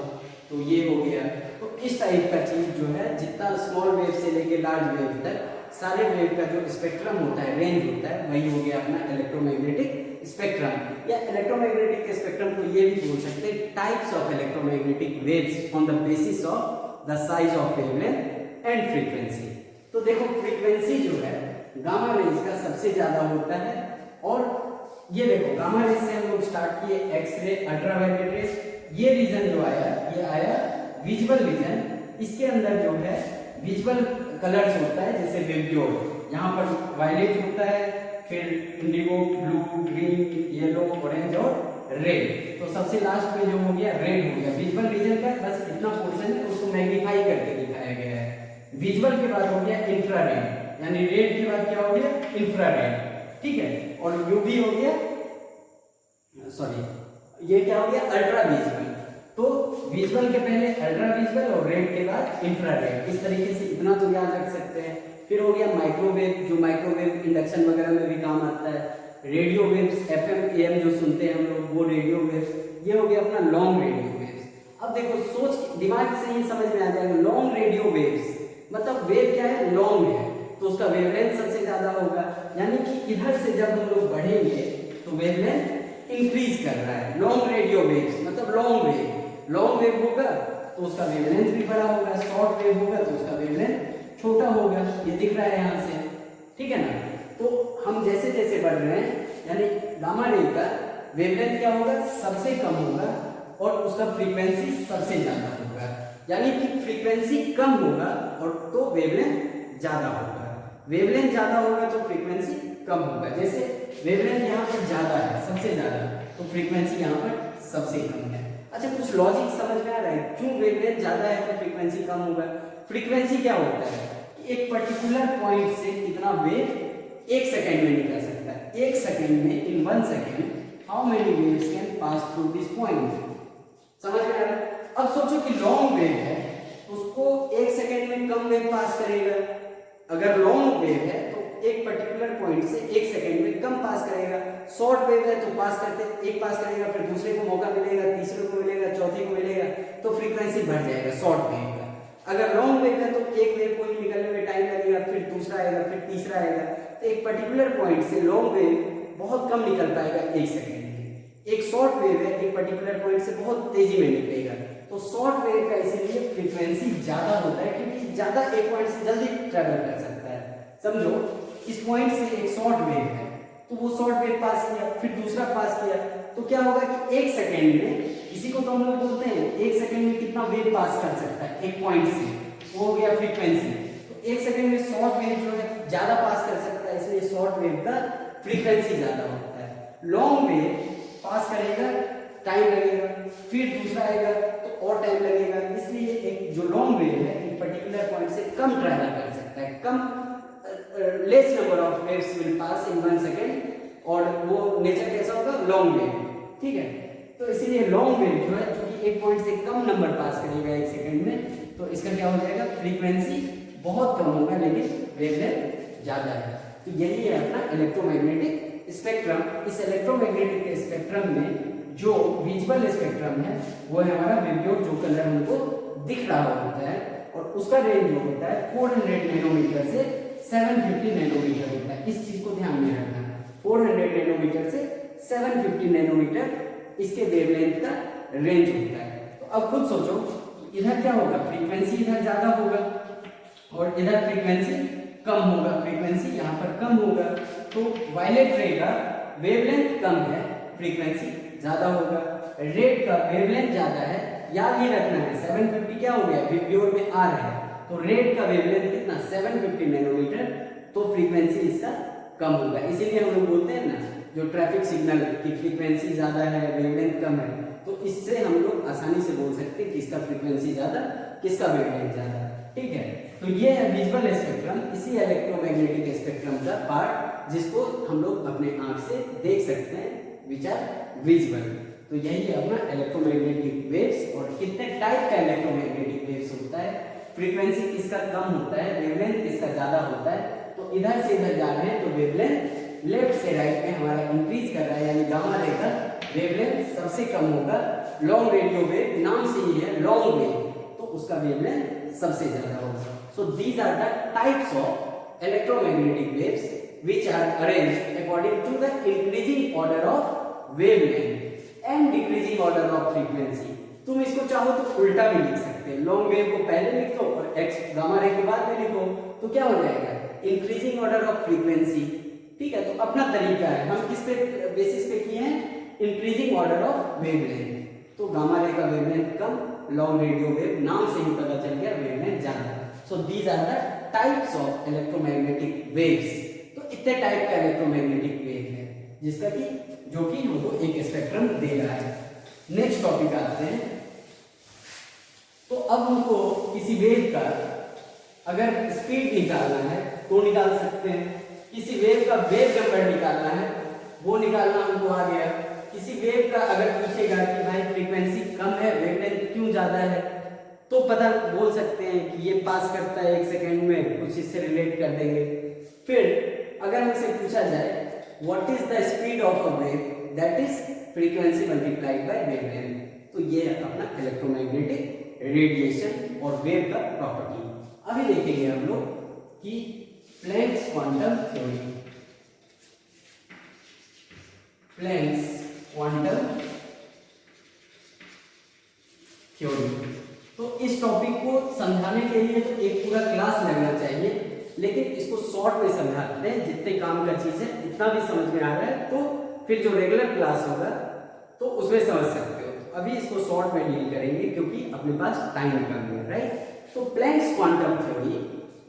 तो ये हो गया तो इस टाइप का चीज जो है, जितना स्मॉल वेव से लेके लार्ज वेव तक सारे वेव का जो स्पेक्ट्रम होता है, रेंज होता है, वही हो गया अपना इलेक्ट्रोमैग्नेटिक स्पेक्ट्रम। या इलेक्ट्रोमैग्नेटिक स्पेक्ट्रम को ये भी बोल सकते हैं types of electromagnetic waves on the basis of the size of wavelength and frequency. तो देखो फ्रीक्वेंसी जो है गामा रेंज का सबसे ज्यादा होता है, और ये देखो गामा रेज से हम लोग स्टार्ट किए, एक्स रे, अल्ट्रावायलेट रेज, ये रीजन जो आया ये आया विजुअल रीजन। इसके अंदर जो है विजुअल कलर्स होता है, जैसे वेवलेट, यहाँ पर वायलेट होता है, फिर Indigo, blue, green, yellow, orange और रेड। तो सबसे लास्ट में जो हो गया रेड हो गया विजुअल रीजन का, बस इतना पोर्शन है, उसको मैग्नीफाई करके दिखाया गया है। विजुअल के बाद हो गया इंफ्रारेड, यानी रेड के बाद क्या हो गया इंफ्रारेड, ठीक है। और यूवी हो गया, सॉरी ये क्या हो गया अल्ट्रा विजुअल। तो विजुअल के पहले अल्ट्रा विजुअल और रेड के बाद इंफ्रारेड, इस तरीके से इतना तो याद रख सकते हैं। फिर हो गया माइक्रोवेव, जो माइक्रोवेव इंडक्शन वगैरह में भी काम आता है। रेडियो वेव्स, एफएम एएम जो सुनते हैं हम लोग, वो रेडियो वेव्स। ये हो गया अपना लॉन्ग रेडियो वेव्स। अब देखो सोच दिमाग से ही समझ में आ जाएगा, लॉन्ग रेडियो वेव्स मतलब वेव क्या है, लॉन्ग है, तो उसका वेवलेंथ सबसे ज्यादा होगा। यानी कि इधर से जब हम लोग बढ़ेंगे तो वेवलेंथ इंक्रीज कर रहा है। लॉन्ग रेडियो वेव्स मतलब लॉन्ग वेव, लॉन्ग वेव होगा तो उसका वेवलेंथ भी बड़ा होगा, शॉर्ट वेव होगा तो उसका वेवलेंथ छोटा होगा। ये दिख रहा है यहाँ से, ठीक है ना। तो हम जैसे जैसे बढ़ रहे हैं, यानी गामा रे का वेवलेंथ क्या होगा, सबसे कम होगा और उसका फ्रीक्वेंसी सबसे ज्यादा होगा। यानी कि फ्रीक्वेंसी कम होगा और तो वेवलेंथ ज्यादा होगा। वेवलेंथ ज्यादा होगा तो फ्रीक्वेंसी कम होगा। जैसे वेवलेंथ यहाँ पर ज्यादा है, सबसे ज्यादा, तो फ्रीक्वेंसी यहाँ पर सबसे कम है। अच्छा कुछ लॉजिक समझ में आ रहा है क्यों वेवलेंथ ज्यादा है तो फ्रीक्वेंसी कम होगा। फ्रीक्वेंसी क्या होता है कि एक पर्टिकुलर पॉइंट से कितना वेव एक सेकंड में निकल सकता है। एक सेकंड में, इन 1 second, how many waves can pass through this point. समझ में आ रहा है। अब सोचो कि लॉन्ग वेव है तो उसको एक सेकंड में कम वेव पास करेगा। अगर लॉन्ग वेव है तो एक पर्टिकुलर पॉइंट से एक सेकंड में कम पास करेगा। शॉर्ट वेव है तो पास करते एक पास करेगा, फिर दूसरे को मौका मिलेगा, तीसरे को मिलेगा, चौथे को मिलेगा, तो फ्रीक्वेंसी बढ़ जाएगा शॉर्ट वेव का। अगर लॉन्ग वेव है तो एक वेव को ही निकलने में टाइम लगेगा, फिर दूसरा आएगा, फिर तीसरा आएगा। तो एक पर्टिकुलर पॉइंट से लॉन्ग वेव बहुत कम निकल पाएगा एक सेकंड में। एक शॉर्ट वेव है एक पर्टिकुलर पॉइंट से बहुत तेजी में निकलेगा। तो शॉर्ट वेव का इसीलिए फ्रीक्वेंसी ज्यादा होता है क्योंकि ज्यादा एक पॉइंट से जल्दी ट्रेवल कर सकता है। समझो इस पॉइंट से एक शॉर्ट वेव है तो वो शॉर्ट वेव पास किया, फिर दूसरा पास किया, तो क्या होगा कि एक सेकंड में, इसी को तो हम लोग बोलते हैं एक सेकंड में कितना वेव पास कर सकता है एक पॉइंट से, वो हो गया फ्रीक्वेंसी। तो एक सेकंड में शॉर्ट वेव जो है ज्यादा पास कर सकता है, इसलिए शॉर्ट वेव का फ्रीक्वेंसी ज्यादा होता है। लॉन्ग वेव पास करेगा टाइम लगेगा, फिर दूसरा आएगा तो और टाइम लगेगा। इसलिए एक जो लॉन्ग वेव है एक पर्टिकुलर पॉइंट से कम ट्रैवल कर सकता है, कम less number of waves will pass in 1 second, और वो नेचर कैसा होगा लॉन्ग वेव, ठीक है। तो इसीलिए लॉन्ग वेव जो है क्योंकि एक पॉइंट से कम नंबर पास करेगा एक सेकंड में, तो इसका क्या हो जाएगा फ्रीक्वेंसी बहुत कम होगा लेकिन वेवलेंथ ज्यादा है। तो यही है अपना इलेक्ट्रोमैग्नेटिक स्पेक्ट्रम। इस इलेक्ट्रोमैग्नेटिक स्पेक्ट्रम में जो विजुअल स्पेक्ट्रम है वो है हमारा वेवलेट, जो कलर हमको दिख रहा होता है, और उसका रेंज जो होता है 400 नैनोमीटर से 750 नैनोमीटर होता है। इस चीज को ध्यान में रखना, 400 नैनोमीटर से 750 नैनोमीटर इसके वेवलेंथ का रेंज होता है। तो अब खुद सोचो इधर क्या होगा, फ्रीक्वेंसी इधर ज्यादा होगा और इधर फ्रीक्वेंसी कम होगा। फ्रीक्वेंसी यहाँ पर कम होगा तो वायलेट रे का वेवलेंथ कम है, फ्रीक्वेंसी ज्यादा होगा। रेड का वेवलेंथ ज्यादा है, याद ही रखना है 750 क्या हो गया विब्योर में आ रहा है, तो रेड का वेवलेंथ कितना 750 नैनोमीटर, तो फ्रीक्वेंसी इसका कम होगा। इसीलिए हम लोग बोलते हैं ना जो ट्रैफिक सिग्नल की फ्रीक्वेंसी ज्यादा है वेवलेंथ कम है, तो इससे हम लोग आसानी से बोल सकते हैं किसका फ्रीक्वेंसी ज्यादा किसका वेवलेंथ ज्यादा, ठीक है। तो ये है विजुअल स्पेक्ट्रम, इसी इलेक्ट्रोमैग्नेटिक स्पेक्ट्रम का पार्ट जिसको हम लोग अपने आंख से देख सकते हैं, विच आर विजुअल। तो यही है अपना इलेक्ट्रोमैग्नेटिक वेव्स। और कितने टाइप का इलेक्ट्रोमैग्नेटिक वेव्स होता है, फ्रीक्वेंसी किसका कम होता है, वेवलेंथ किसका ज्यादा होता है। तो इधर से इधर जा रहे हैं तो वेवलेंथ लेफ्ट से राइट में हमारा इंक्रीज कर रहा है, यानी गामा रे का वेवलेंथ सबसे कम होगा। लॉन्ग रेडियो वेव नाम से ही है लॉन्ग वेव, तो उसका वेवलेंथ सबसे ज्यादा होगा। So these are the types of electromagnetic waves which are arranged according to the increasing order of wavelength and decreasing order of frequency। तुम इसको चाहो तो उल्टा भी लिख सकते हैं, लॉन्ग वेव को पहले लिख दो और एक्स गामा रे के बाद में लिखो, तो क्या हो जाएगा, इंक्रीजिंग ऑर्डर ऑफ फ्रीक्वेंसी। ठीक है, तो अपना तरीका है, हम किस पे बेसिस पे किए हैं, इंक्रीजिंग ऑर्डर ऑफ वेवलेंथ। तो गामा रे का वेवलेंथ कम, लॉन्ग रेडियो वेव नाम से ही पता चल गया वेवलेंथ ज्यादा। So these are the types of electromagnetic waves. तो इतने टाइप का इलेक्ट्रोमैग्नेटिक वेव है जिसका कि जो कि हमको एक स्पेक्ट्रम दे रहा है। नेक्स्ट टॉपिक आते हैं। तो अब हमको किसी वेव का अगर स्पीड निकालना है तो निकाल सकते हैं, किसी वेव का वेव नंबर निकालना है वो निकालना हमको आ गया। किसी वेव का अगर पूछेगा कि भाई फ्रीक्वेंसी कम है, वेवलेंथ क्यों ज्यादा है, तो पता बोल सकते हैं कि ये पास करता है 1 सेकेंड में, कुछ इससे रिलेट कर देंगे। फिर अगर हमसे पूछा जाए what is the speed of a wave, that is frequency multiplied by wavelength. तो ये है अपना इलेक्ट्रोमैग्नेटिक रेडिएशन और वेव का प्रॉपर्टी। अभी देखेंगे हम लोग कि Planck's quantum theory, Planck's quantum theory. तो इस टॉपिक को समझाने के लिए तो एक पूरा क्लास लगना चाहिए, लेकिन इसको शॉर्ट में समझाते हैं, जितने काम का चीज है इतना भी समझ में आ रहा है तो फिर जो रेगुलर क्लास होगा तो उसमें समझ सकते हो। तो अभी इसको शॉर्ट में डील करेंगे क्योंकि अपने पास टाइम कम है, राइट। तो प्लैंक्स क्वांटम थ्योरी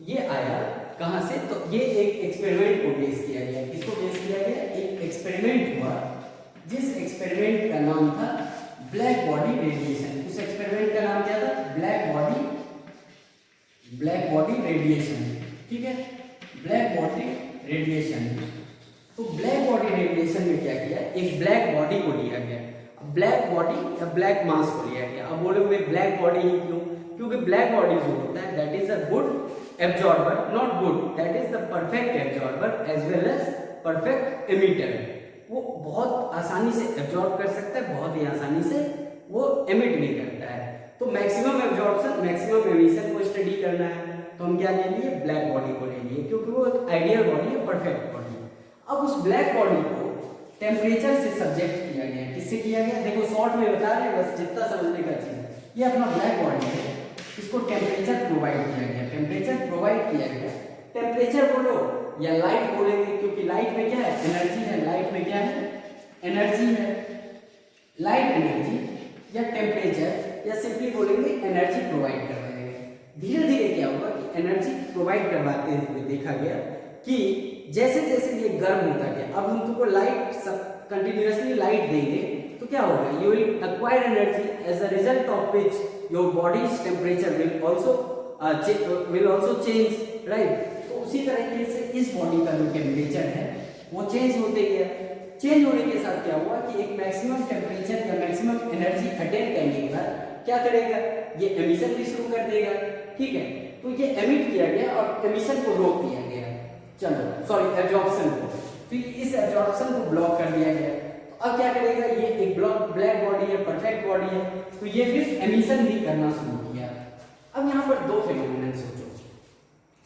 ये आया कहां से, तो ये एक एक्सपेरिमेंट को बेस किया गया। किसको बेस किया गया, एक एक्सपेरिमेंट हुआ जिस एक्सपेरिमेंट का नाम था ब्लैक बॉडी रेडिएशन। उस एक्सपेरिमेंट का नाम क्या था, ब्लैक बॉडी रेडिएशन। ठीक है, ब्लैक बॉडी रेडिएशन। तो ब्लैक बॉडी रेडिएशन में क्या किया, एक ब्लैक बॉडी को लिया गया, ब्लैक बॉडी या ब्लैक मास को लिया गया। अब बोलोगे ब्लैक बॉडी ही क्यों, क्योंकि ब्लैक बॉडी जो होता है that is a good absorber, not good, that is the perfect absorber as well as perfect emitter. वो बहुत आसानी से एब्जॉर्ब कर सकता है, बहुत ही आसानी से वो एमिट भी करता है। तो मैक्सिमम एब्जॉर्प्शन मैक्सिमम एमिशन को स्टडी करना है तो हम क्या ले लिए, ब्लैक बॉडी को ले लिए, क्योंकि वो एक आइडियल बॉडी है, परफेक्ट बॉडी। अब उस ब्लैक बॉडी को टेम्परेचर से सब्जेक्ट किया गया। किससे किया गया, देखो शॉर्ट में बता रहे हैं, बस जितना समझने का चीज है। ये अपना ब्लैक बॉडी है, इसको टेम्परेचर प्रोवाइड किया गया, टेम्परेचर प्रोवाइड किया गया। टेम्परेचर बोलो या लाइट बोलेंगे, क्योंकि लाइट में क्या है, एनर्जी है। लाइट में क्या है, एनर्जी है। लाइट एनर्जी या टेम्परेचर या सिंपली बोलेंगे एनर्जी प्रोवाइड कर रहे हैं। धीरे धीरे क्या होगा कि एनर्जी प्रोवाइड करवाते हुए देखा गया कि जैसे जैसे ये गर्म होता गया, अब हम तुमको लाइट कंटिन्यूअसली लाइट देंगे तो क्या होगा, you will acquire energy as a result of which your body's temperature will also change, right. तो उसी तरीके से इस बॉडी का जो टेम्परेचर है वो चेंज होते गया। चेंज होने के साथ क्या हुआ कि एक मैक्सिमम टेम्परेचर या मैक्सिमम एनर्जी अटेन करने के बाद क्या करेगा, ये एमिशन भी शुरू कर देगा। ठीक है, तो ये एमिट किया गया और एमिशन को रोक दिया गया, चलो सॉरी एब्जॉर्प्शन को, तो इस एब्जॉर्प्शन को ब्लॉक कर दिया गया। तो अब क्या करेगा, ये एक ब्लैक बॉडी है, परफेक्ट बॉडी है, तो ये फिर एमिशन भी करना शुरू किया। अब यहाँ पर दो फिनोमेना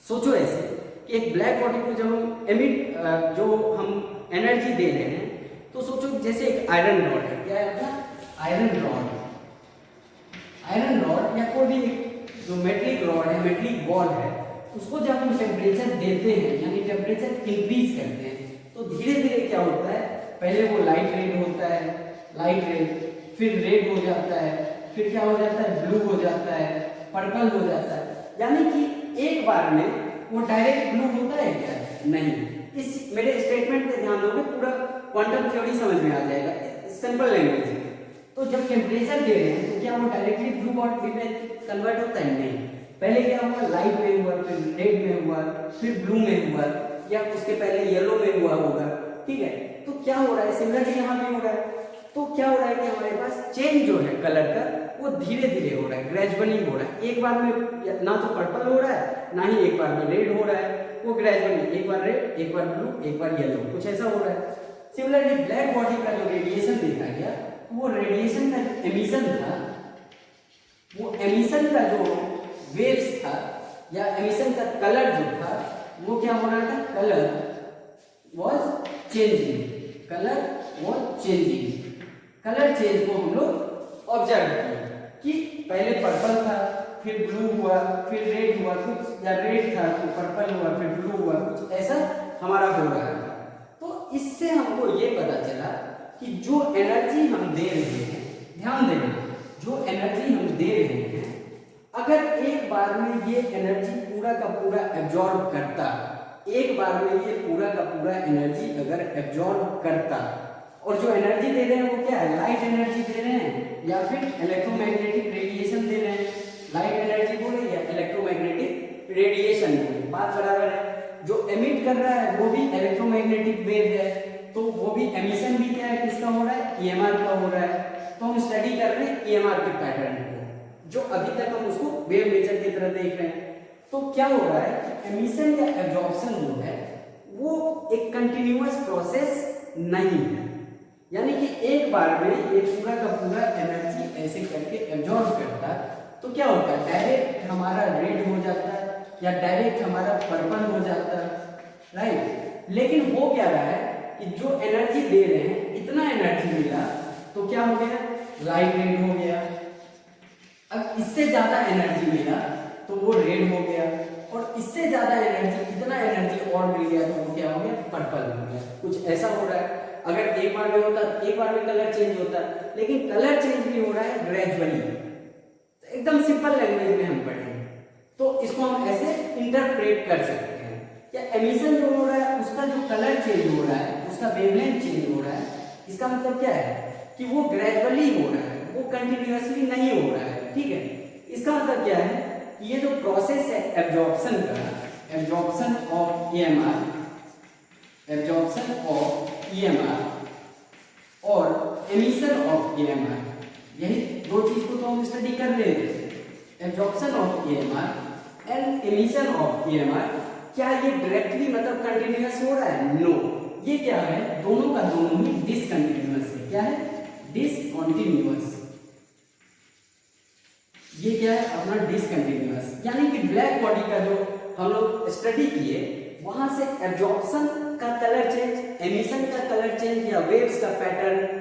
सोचो ऐसे कि एक ब्लैक बॉडी को जब हम एमिट जो हम एनर्जी दे रहे हैं, तो सोचो जैसे एक आयरन रॉड है, क्या है अपना आयरन रॉड या कोई भी जो मेटलिक रॉड है, मेटलिक बॉल है, उसको जब हम टेम्परेचर देते हैं यानी टेम्परेचर इंक्रीज करते हैं तो धीरे धीरे क्या होता है, पहले वो लाइट रेड होता है, लाइट रेड, फिर रेड हो जाता है, फिर क्या हो जाता है, ब्लू हो जाता है, पर्पल हो जाता है। यानी कि एक बार में वो डायरेक्ट ब्लू होता है क्या, नहीं। इस मेरे स्टेटमेंट पे ध्यान दोगे, पूरा क्वांटम थ्योरी समझ में आ जाएगा सिंपल लैंग्वेज में। तो जब टेम्परेचर दे रहे हैं तो क्या वो डायरेक्टली ब्लू बॉडी में कन्वर्ट होता है, नहीं। पहले क्या हुआ, लाइट में हुआ, फिर रेड में हुआ, फिर ब्लू में हुआ, या उसके पहले येलो में हुआ होगा। ठीक है, तो क्या हो रहा है, सिमिलरली यहाँ भी हो रहा है। तो क्या हो रहा है कि हमारे पास चेंज जो है कलर का वो धीरे धीरे हो रहा है, ग्रेजुअली हो रहा है। एक बार में ना तो पर्पल हो रहा है ना ही एक बार में रेड हो रहा है, वो ग्रेजुअली एक बार रेड, एक बार ब्लू, एक बार येलो, कुछ ऐसा हो रहा है। सिमिलरली ब्लैक बॉडी का जो रेडिएशन देखा गया, वो रेडिएशन का एमिशन था वो एमिशन का जो वेव्स था या एमिशन का कलर जो था वो क्या हो रहा था, colour was changing, colour was changing. Colour change को हम लोग ऑब्जर्व किए कि पहले पर्पल था, फिर ब्लू हुआ, फिर रेड हुआ, कुछ या रेड था तो पर्पल हुआ, फिर ब्लू हुआ, कुछ ऐसा हमारा हो रहा था। तो इससे हमको ये पता चला कि जो एनर्जी हम दे रहे हैं, ध्यान देना, जो एनर्जी हम दे रहे हैं, अगर एक बार में ये एनर्जी पूरा का पूरा एब्जॉर्ब करता, एक बार में ये पूरा का पूरा एनर्जी अगर एब्जॉर्ब करता, और जो एनर्जी दे रहे हैं वो क्या है, लाइट एनर्जी दे रहे हैं या फिर इलेक्ट्रोमैग्नेटिक रेडिएशन दे रहे हैं, लाइट एनर्जी बोले या इलेक्ट्रोमैग्नेटिक रेडिएशन बोले, बात बराबर है। जो एमिट कर रहा है वो भी इलेक्ट्रोमैग्नेटिक वेव है, तो वो भी एमिशन भी क्या है, किसका हो रहा है, ईएमआर का हो रहा है। तो हम स्टडी कर रहे हैं ईएमआर के पैटर्न को, जो अभी तक हम उसको वेव नेचर की तरह देख रहे हैं। तो क्या हो रहा है कि एमिशन या एब्जॉर्प्शन जो है वो एक कंटिन्यूअस प्रोसेस नहीं है, यानी कि एक बार में ये पूरा का पूरा एनर्जी ऐसे करके एब्जॉर्ब करता तो क्या होता है, डायरेक्ट हमारा रेड हो जाता है या डायरेक्ट हमारा पर्पल हो जाता है, राइट। लेकिन हो क्या रहा है कि जो एनर्जी दे रहे हैं इतना एनर्जी मिला तो क्या हो गया, लाइट रेड हो गया। अब इससे ज्यादा एनर्जी मिला तो वो रेड हो गया, और इससे ज्यादा एनर्जी, इतना एनर्जी और मिल गया तो वो क्या हो गया, पर्पल हो गया। कुछ ऐसा हो रहा है। अगर एक बार में होता तो एक बार में कलर चेंज होता, लेकिन कलर चेंज भी हो रहा है ग्रेजुअली। तो एकदम सिंपल लैंग्वेज में हम पढ़ें तो इसको हम ऐसे इंटरप्रेट कर सकते हैं, या एमिशन जो हो रहा है उसका जो कलर चेंज हो रहा है, उसका वेवलेंथ चेंज हो रहा है, इसका मतलब क्या है कि वो ग्रेजुअली हो रहा है, वो कंटिन्यूअसली नहीं हो रहा है, ठीक है। इसका मतलब क्या है कि ये जो प्रोसेस है एब्जॉर्प्शन का, absorption of EMR, absorption of EMR और एमिशन ऑफ ईएमआर, यही दो चीज को तो हम स्टडी कर रहे थे, absorption of EMR and emission of EMR. क्या ये डायरेक्टली मतलब कंटिन्यूअस हो रहा है? नो, ये क्या है, दोनों का दोनों ही डिसकंटिन्यूअस है। क्या है? डिसकंटिन्यूअस। ये क्या है अपना डिसकंटिन्यूअस, यानी कि ब्लैक बॉडी का जो हम लोग स्टडी किए वहां से एब्जॉर्प्शन का कलर चेंज, एमिशन का कलर चेंज या वेव्स का पैटर्न,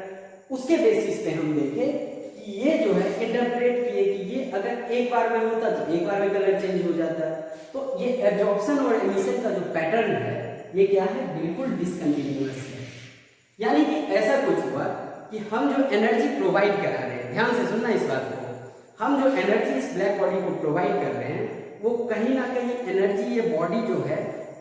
उसके बेसिस पे हम देखे कि ये जो है इंटरप्रेट किए कि ये अगर एक बार में होता तो एक बार में कलर चेंज हो जाता। तो ये एब्जॉर्प्शन और एमिशन का जो पैटर्न है ये क्या है, बिल्कुल डिसकंटिन्यूअस है। यानी कि ऐसा कुछ हुआ कि हम जो एनर्जी प्रोवाइड करा रहे हैं, ध्यान से सुनना इस बात को, हम जो एनर्जी इस ब्लैक बॉडी को प्रोवाइड कर रहे हैं वो कहीं ना कहीं एनर्जी ये बॉडी जो है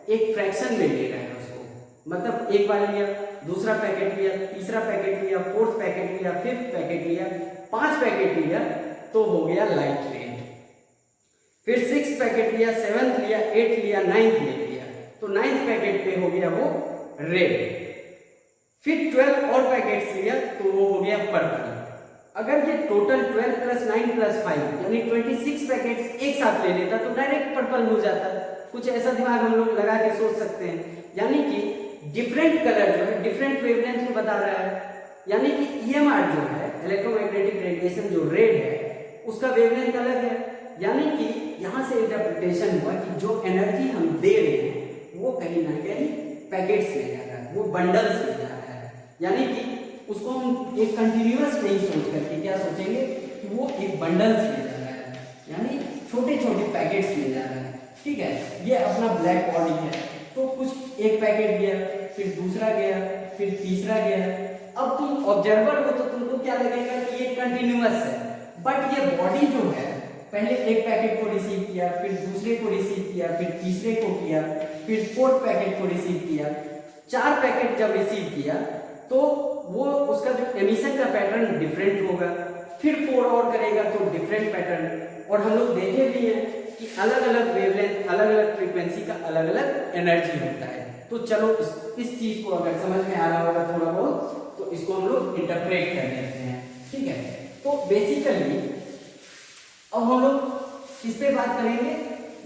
एक फ्रैक्शन में ले रहा है उसको, मतलब एक बार लिया, दूसरा पैकेट लिया, तीसरा पैकेट लिया, फोर्थ पैकेट लिया, फिफ्थ पैकेट लिया, 5 पैकेट लिया तो हो गया लाइट रेड, फिर 6 पैकेट लिया, 7th लिया, 8th लिया, 9th ले लिया तो 9th पैकेट पे हो गया वो रेड, फिर 12 और पैकेट्स लिया तो वो हो गया पर्पल। अगर ये टोटल 12 + 9 + 5 यानी 26 पैकेट्स एक साथ ले लेता तो डायरेक्ट पर्पल हो जाता। कुछ ऐसा दिमाग हम लोग लगा के सोच सकते हैं, यानी कि डिफरेंट कलर जो है डिफरेंट वेवलेंथ में बता रहा है, यानी कि ईएमआर जो है इलेक्ट्रोमैग्नेटिक रेडिएशन जो रेड है उसका वेवलेंथ अलग है। यानी कि यहाँ से इंटरप्रिटेशन हुआ कि जो एनर्जी हम दे रहे हैं वो कहीं ना कहीं पैकेट्स में जा रहा है, वो बंडल्स में जा रहा है, यानी कि उसको हम एक कंटिन्यूअस नहीं सोच करके क्या सोचेंगे कि वो एक बंडल्स में जा रहा है, यानी छोटे छोटे पैकेट्स में जा रहा है, ठीक है। ये अपना ब्लैक बॉडी है तो कुछ एक पैकेट गया, फिर दूसरा गया, फिर तीसरा गया। अब तुम ऑब्जर्वर हो तो तुमको क्या लगेगा कि ये कंटिन्यूअस है, बट ये बॉडी जो है पहले एक पैकेट को रिसीव किया, फिर दूसरे को रिसीव किया, फिर तीसरे को किया, फिर फोर्थ पैकेट को रिसीव किया, 4 पैकेट जब रिसीव किया तो वो उसका जो एमिशन का पैटर्न डिफरेंट होगा, फिर 4 और करेगा तो डिफरेंट पैटर्न। और हम लोग देखे भी हैं कि अलग अलग वेवलेंथ, अलग अलग फ्रीक्वेंसी का अलग अलग एनर्जी होता है। तो चलो इस चीज को अगर समझ में आ रहा होगा थोड़ा बहुत तो इसको हम लोग इंटरप्रेट कर लेते हैं, ठीक है। तो बेसिकली अब हम लोग किस पे बात करेंगे,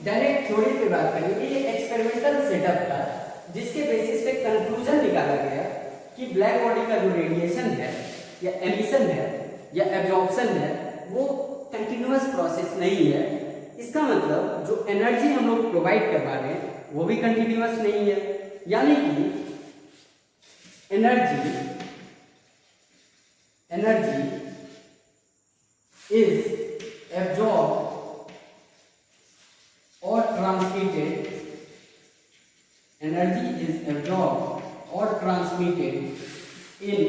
डायरेक्ट थ्योरी पे बात करेंगे। ये एक्सपेरिमेंटल सेटअप था जिसके बेसिस पे कंक्लूजन निकाला गया कि ब्लैक बॉडी का जो रेडिएशन है या एमिशन है या एब्जॉर्प्शन है वो कंटिन्यूअस प्रोसेस नहीं है। इसका मतलब जो एनर्जी हम लोग प्रोवाइड कर पा रहे हैं वो भी कंटिन्यूअस नहीं है, यानी कि एनर्जी इज एब्जॉर्ब और ट्रांसमिटेड, एनर्जी इज एब्जॉर्ब और ट्रांसमिटेड इन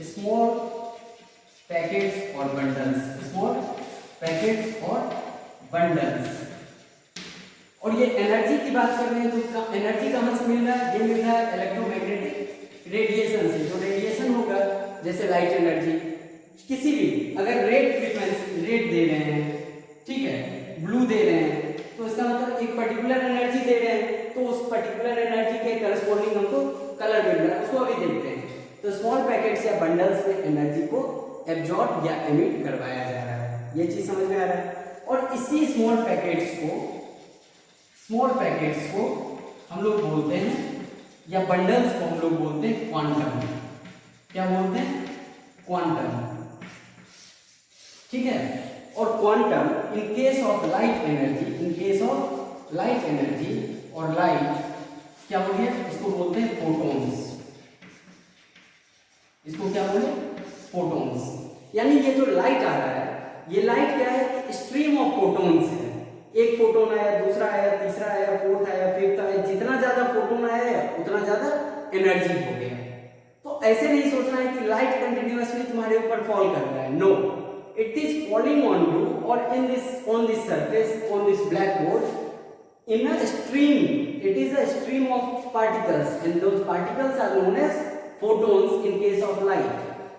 स्मॉल पैकेट्स और बंडल्स, स्मॉल पैकेट्स और बंडल्स। और ये एनर्जी की बात कर रहे हैं तो एनर्जी कहाँ से मिल रहा है? ये मिल रहा है इलेक्ट्रोमैग्नेटिक रेडिएशन से। जो रेडिएशन होगा जैसे लाइट एनर्जी, किसी भी अगर रेड फ्रीक्वेंसी रेड दे रहे हैं, ठीक है, ब्लू दे रहे हैं, तो इसका मतलब एक पर्टिकुलर एनर्जी दे रहे हैं, तो उस पर्टिकुलर एनर्जी के करस्पॉन्डिंग हमको कलर मिल रहा है, उसको अभी देखते हैं। तो स्मॉल पैकेट्स या बंडल्स में एनर्जी को एब्जॉर्ब या एमिट करवाया जा रहा है, ये चीज समझ में आ रहा है। और इसी स्मॉल पैकेट्स को हम लोग बोलते हैं, या बंडल्स को हम लोग बोलते हैं क्वांटम। क्या बोलते हैं? क्वांटम, ठीक है। और quantum in case of light energy, और लाइट क्या बोलिए इसको बोलते हैं फोटॉन्स। इसको क्या बोले? फोटॉन्स। यानी ये जो लाइट आ रहा है, ये लाइट क्या है? स्ट्रीम ऑफ फोटॉन्स है। एक फोटोन आया, दूसरा आया, तीसरा आया, फोर्थ आया, फिफ्थ आया, जितना ज्यादा फोटोन आया उतना ज्यादा एनर्जी हो गया। तो ऐसे नहीं सोचना है कि लाइट कंटिन्यूअसली तुम्हारे ऊपर फॉल कर रहा है, no, it is falling on you और on this surface, on this black board in a stream. It is a stream of particles and those particles are known as photons in case of light.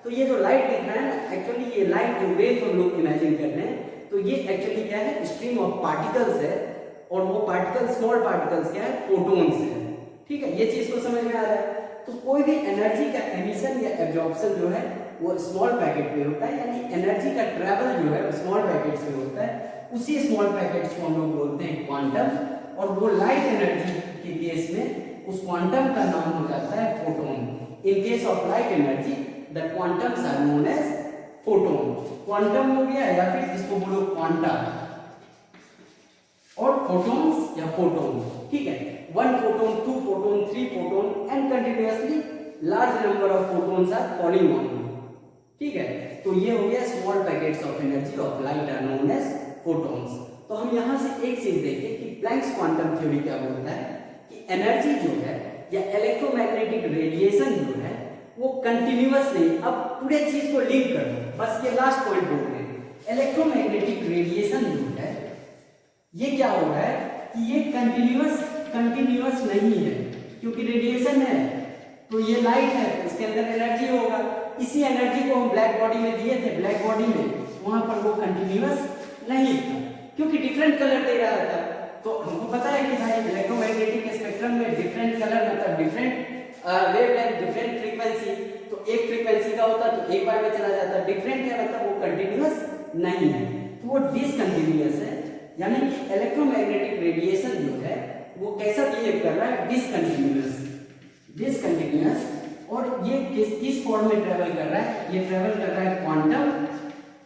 तो ये जो light दिख रहा है ना, actually ये light जो वेव हम लोग इमेजिन कर रहे हैं, तो ये एक्चुअली क्या है? स्ट्रीम ऑफ पार्टिकल्स है, और वो पार्टिकल्स, स्मॉल पार्टिकल्स क्या है? फोटॉन्स है, ठीक है। ये चीज को समझ में आ रहा है। तो कोई भी एनर्जी का एमिशन या एब्जॉर्प्शन जो है वो स्मॉल पैकेट में होता है, यानी एनर्जी का ट्रैवल जो है स्मॉल पैकेट्स में होता है। उसी स्मॉल पैकेट्स को हम लोग बोलते हैं क्वांटम, और वो लाइट एनर्जी के केस में उस क्वांटम का नाम हो जाता है photon. In case of light energy the quantums are known as photon. Quantum हो गया, या फिर इसको बोलो क्वांटा, और फोटॉन्स या फोटोन, ठीक है। 1 photon, 2 photon, 3 photon and continuously large number of photons are falling on you, ठीक है। तो ये हो गया small packets of energy of light are known as photons. तो हम यहां से एक चीज देखें कि प्लैंक्स क्वांटम थ्योरी क्या बोलता है कि एनर्जी जो है या इलेक्ट्रोमैग्नेटिक रेडिएशन जो है वो कंटिन्यूअस नहीं। अब पूरे चीज को लिंक कर दो, बस ये लास्ट पॉइंट बोल रहे हैं। इलेक्ट्रोमैग्नेटिक रेडिएशन जो है ये क्या हो रहा है कि ये कंटिन्यूअस नहीं है, क्योंकि रेडिएशन है तो ये लाइट है, इसके अंदर एनर्जी होगा। इसी एनर्जी को हम ब्लैक बॉडी में दिए थे, ब्लैक बॉडी में वहां पर वो कंटिन्यूअस नहीं था, क्योंकि डिफरेंट कलर दे रहा था। तो हमको पता है कि भाई इलेक्ट्रोमैग्नेटिक स्पेक्ट्रम में डिफरेंट कलर मतलब डिफरेंट वेवलेंथ, डिफरेंट फ्रीक्वेंसी, तो एक फ्रीक्वेंसी का होता तो एक बार में चला जाता, डिफरेंट है मतलब वो कंटिन्यूअस नहीं है, तो वो डिसकंटिन्यूअस है। यानी कि इलेक्ट्रोमैग्नेटिक रेडिएशन जो है वो कैसा बिहेव कर रहा है? डिसकंटिन्यूअस। और ये किस फॉर्म में ट्रेवल कर रहा है? ये ट्रेवल कर रहा है क्वांटम